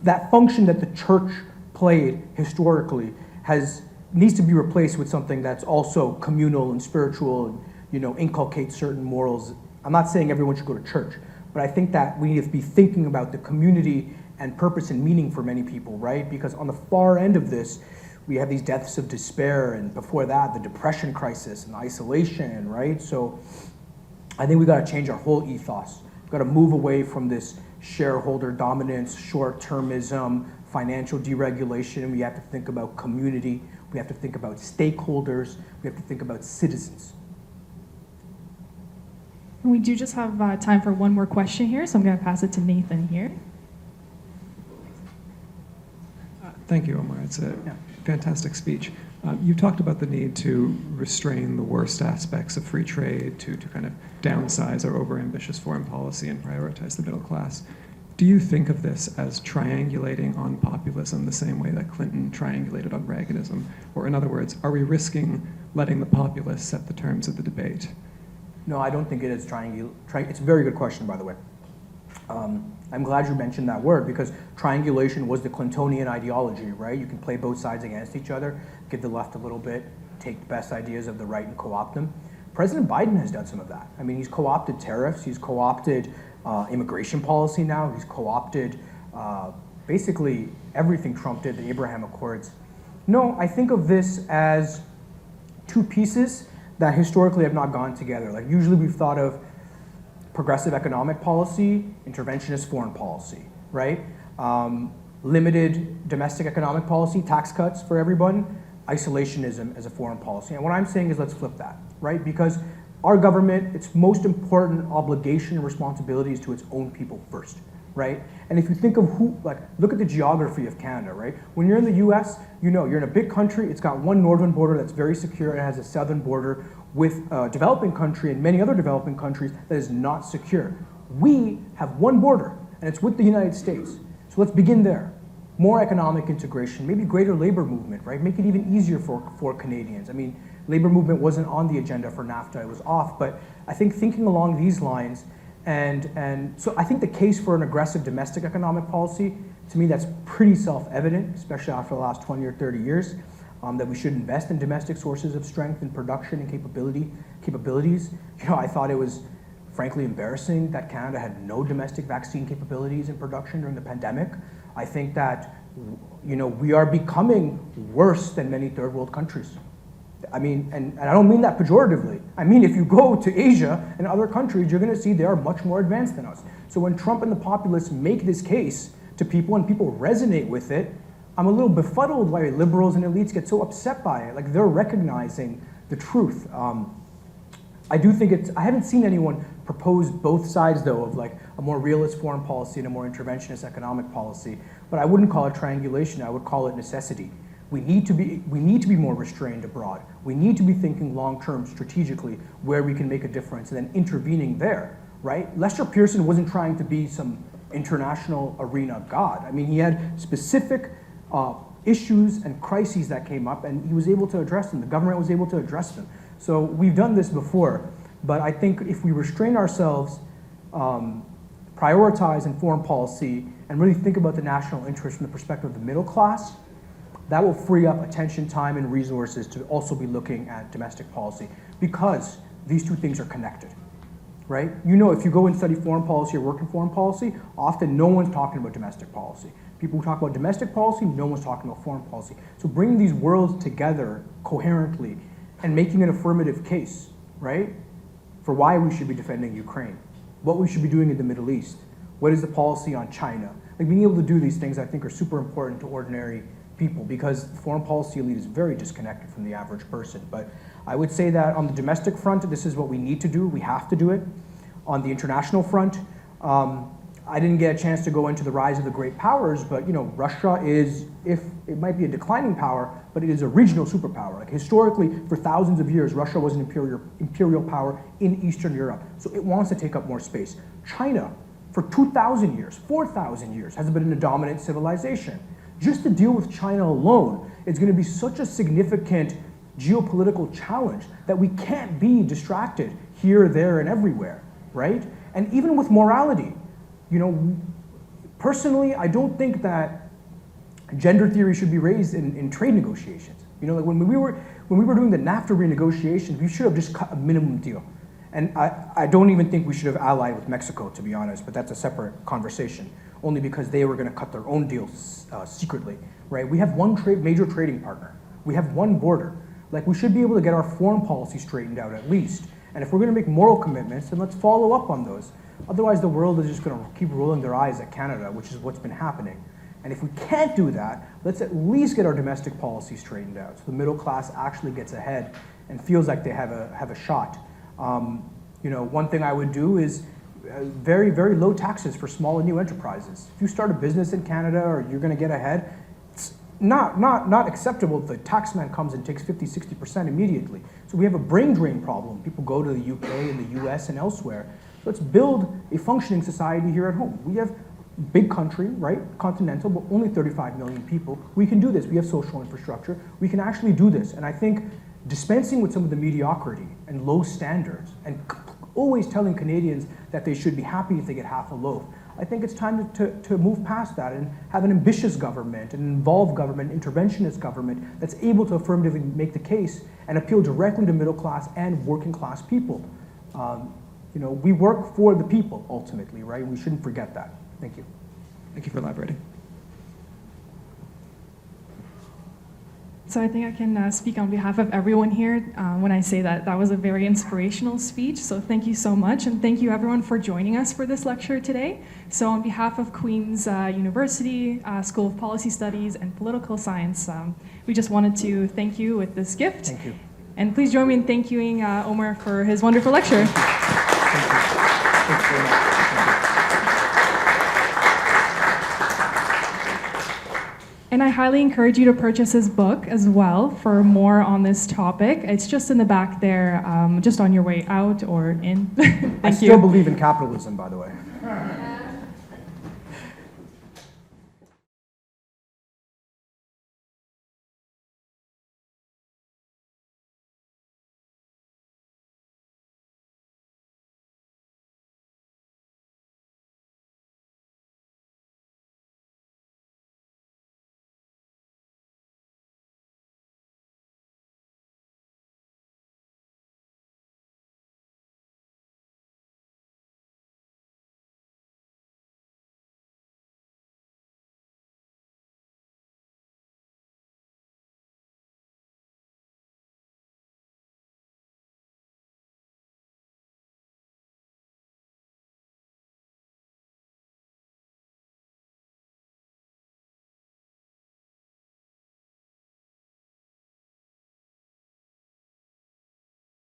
that function that the church played historically needs to be replaced with something that's also communal and spiritual and, inculcate certain morals. I'm not saying everyone should go to church, but I think that we need to be thinking about the community and purpose and meaning for many people, right? Because on the far end of this, we have these deaths of despair, and before that, the depression crisis and isolation, right? So I think we got to change our whole ethos. We've got to move away from this shareholder dominance, short-termism, financial deregulation, and we have to think about community. We have to think about stakeholders. We have to think about citizens. We do just have time for one more question here, so I'm going to pass it to Nathan here. Thank you, Omar. It's a fantastic speech. You talked about the need to restrain the worst aspects of free trade, to kind of downsize our overambitious foreign policy and prioritize the middle class. Do you think of this as triangulating on populism the same way that Clinton triangulated on Reaganism? Or in other words, are we risking letting the populace set the terms of the debate? No, I don't think it is it's a very good question, by the way. I'm glad you mentioned that word, because triangulation was the Clintonian ideology, right? You can play both sides against each other, give the left a little bit, take the best ideas of the right and co-opt them. President Biden has done some of that. I mean, he's co-opted tariffs, he's co-opted immigration policy now, he's co-opted basically everything Trump did, the Abraham Accords. No, I think of this as two pieces that historically have not gone together. Like usually we've thought of progressive economic policy, interventionist foreign policy, right? Limited domestic economic policy, tax cuts for everyone, isolationism as a foreign policy. And what I'm saying is let's flip that, right? Because our government, its most important obligation and responsibility is to its own people first, right? And if you think of look at the geography of Canada, right? When you're in the US, you're in a big country, it's got one northern border that's very secure, and it has a southern border with a developing country and many other developing countries that is not secure. We have one border, and it's with the United States. So let's begin there. More economic integration, maybe greater labor movement, right? Make it even easier for Canadians. I mean, labor movement wasn't on the agenda for NAFTA, it was off, but I think thinking along these lines, and so I think the case for an aggressive domestic economic policy, to me that's pretty self-evident, especially after the last 20 or 30 years, that we should invest in domestic sources of strength and production and capabilities. You know, I thought it was frankly embarrassing that Canada had no domestic vaccine capabilities in production during the pandemic. I think that, you know, we are becoming worse than many third world countries. I mean, and I don't mean that pejoratively. I mean, if you go to Asia and other countries, you're gonna see they are much more advanced than us. So when Trump and the populists make this case to people and people resonate with it, I'm a little befuddled why liberals and elites get so upset by it. Like, they're recognizing the truth. I do think I haven't seen anyone propose both sides, though, of like a more realist foreign policy and a more interventionist economic policy. But I wouldn't call it triangulation, I would call it necessity. We need to be more restrained abroad. We need to be thinking long-term strategically where we can make a difference and then intervening there, right? Lester Pearson wasn't trying to be some international arena god. I mean, he had specific issues and crises that came up, and he was able to address them. The government was able to address them. So we've done this before, but I think if we restrain ourselves, prioritize in foreign policy, and really think about the national interest from the perspective of the middle class, that will free up attention, time, and resources to also be looking at domestic policy, because these two things are connected, right? You know, if you go and study foreign policy or work in foreign policy, often no one's talking about domestic policy. People who talk about domestic policy, no one's talking about foreign policy. So bringing these worlds together coherently and making an affirmative case, right, for why we should be defending Ukraine, what we should be doing in the Middle East, what is the policy on China. Like, being able to do these things, I think, are super important to ordinary people, because the foreign policy elite is very disconnected from the average person. But I would say that on the domestic front, this is what we need to do. We have to do it. On the international front, I didn't get a chance to go into the rise of the great powers, but you know, Russia is, if it might be a declining power, but it is a regional superpower. Like, historically, for thousands of years, Russia was an imperial power in Eastern Europe. So it wants to take up more space. China, for 2,000 years, 4,000 years, has been a dominant civilization. Just to deal with China alone is going to be such a significant geopolitical challenge that we can't be distracted here, there, and everywhere, right? And even with morality, you know, personally, I don't think that gender theory should be raised in trade negotiations. You know, like when we were doing the NAFTA renegotiations, we should have just cut a minimum deal. And I don't even think we should have allied with Mexico, to be honest, but that's a separate conversation, only because they were going to cut their own deals secretly, right? We have one major trading partner. We have one border. Like, we should be able to get our foreign policy straightened out at least. And if we're going to make moral commitments, then let's follow up on those. Otherwise, the world is just going to keep rolling their eyes at Canada, which is what's been happening. And if we can't do that, let's at least get our domestic policy straightened out so the middle class actually gets ahead and feels like they have a shot. You know, one thing I would do is very, very low taxes for small and new enterprises. If you start a business in Canada or you're going to get ahead, it's not acceptable if the taxman comes and takes 50, 60% immediately. So we have a brain drain problem. People go to the UK and the US and elsewhere. Let's build a functioning society here at home. We have a big country, right? Continental, but only 35 million people. We can do this. We have social infrastructure. We can actually do this. And I think dispensing with some of the mediocrity and low standards and always telling Canadians that they should be happy if they get half a loaf, I think it's time to move past that and have an ambitious government, an involved government, interventionist government that's able to affirmatively make the case and appeal directly to middle class and working class people. You know, we work for the people ultimately, right? We shouldn't forget that. Thank you. Thank you for elaborating. So I think I can speak on behalf of everyone here when I say that that was a very inspirational speech. So thank you so much, and thank you everyone for joining us for this lecture today. So on behalf of Queen's University, School of Policy Studies and Political Science, we just wanted to thank you with this gift. Thank you. And please join me in thanking Omer for his wonderful lecture. Thank you. Thank you very much. And I highly encourage you to purchase his book as well for more on this topic. It's just in the back there, just on your way out or in. Thank you. I still believe in capitalism, by the way.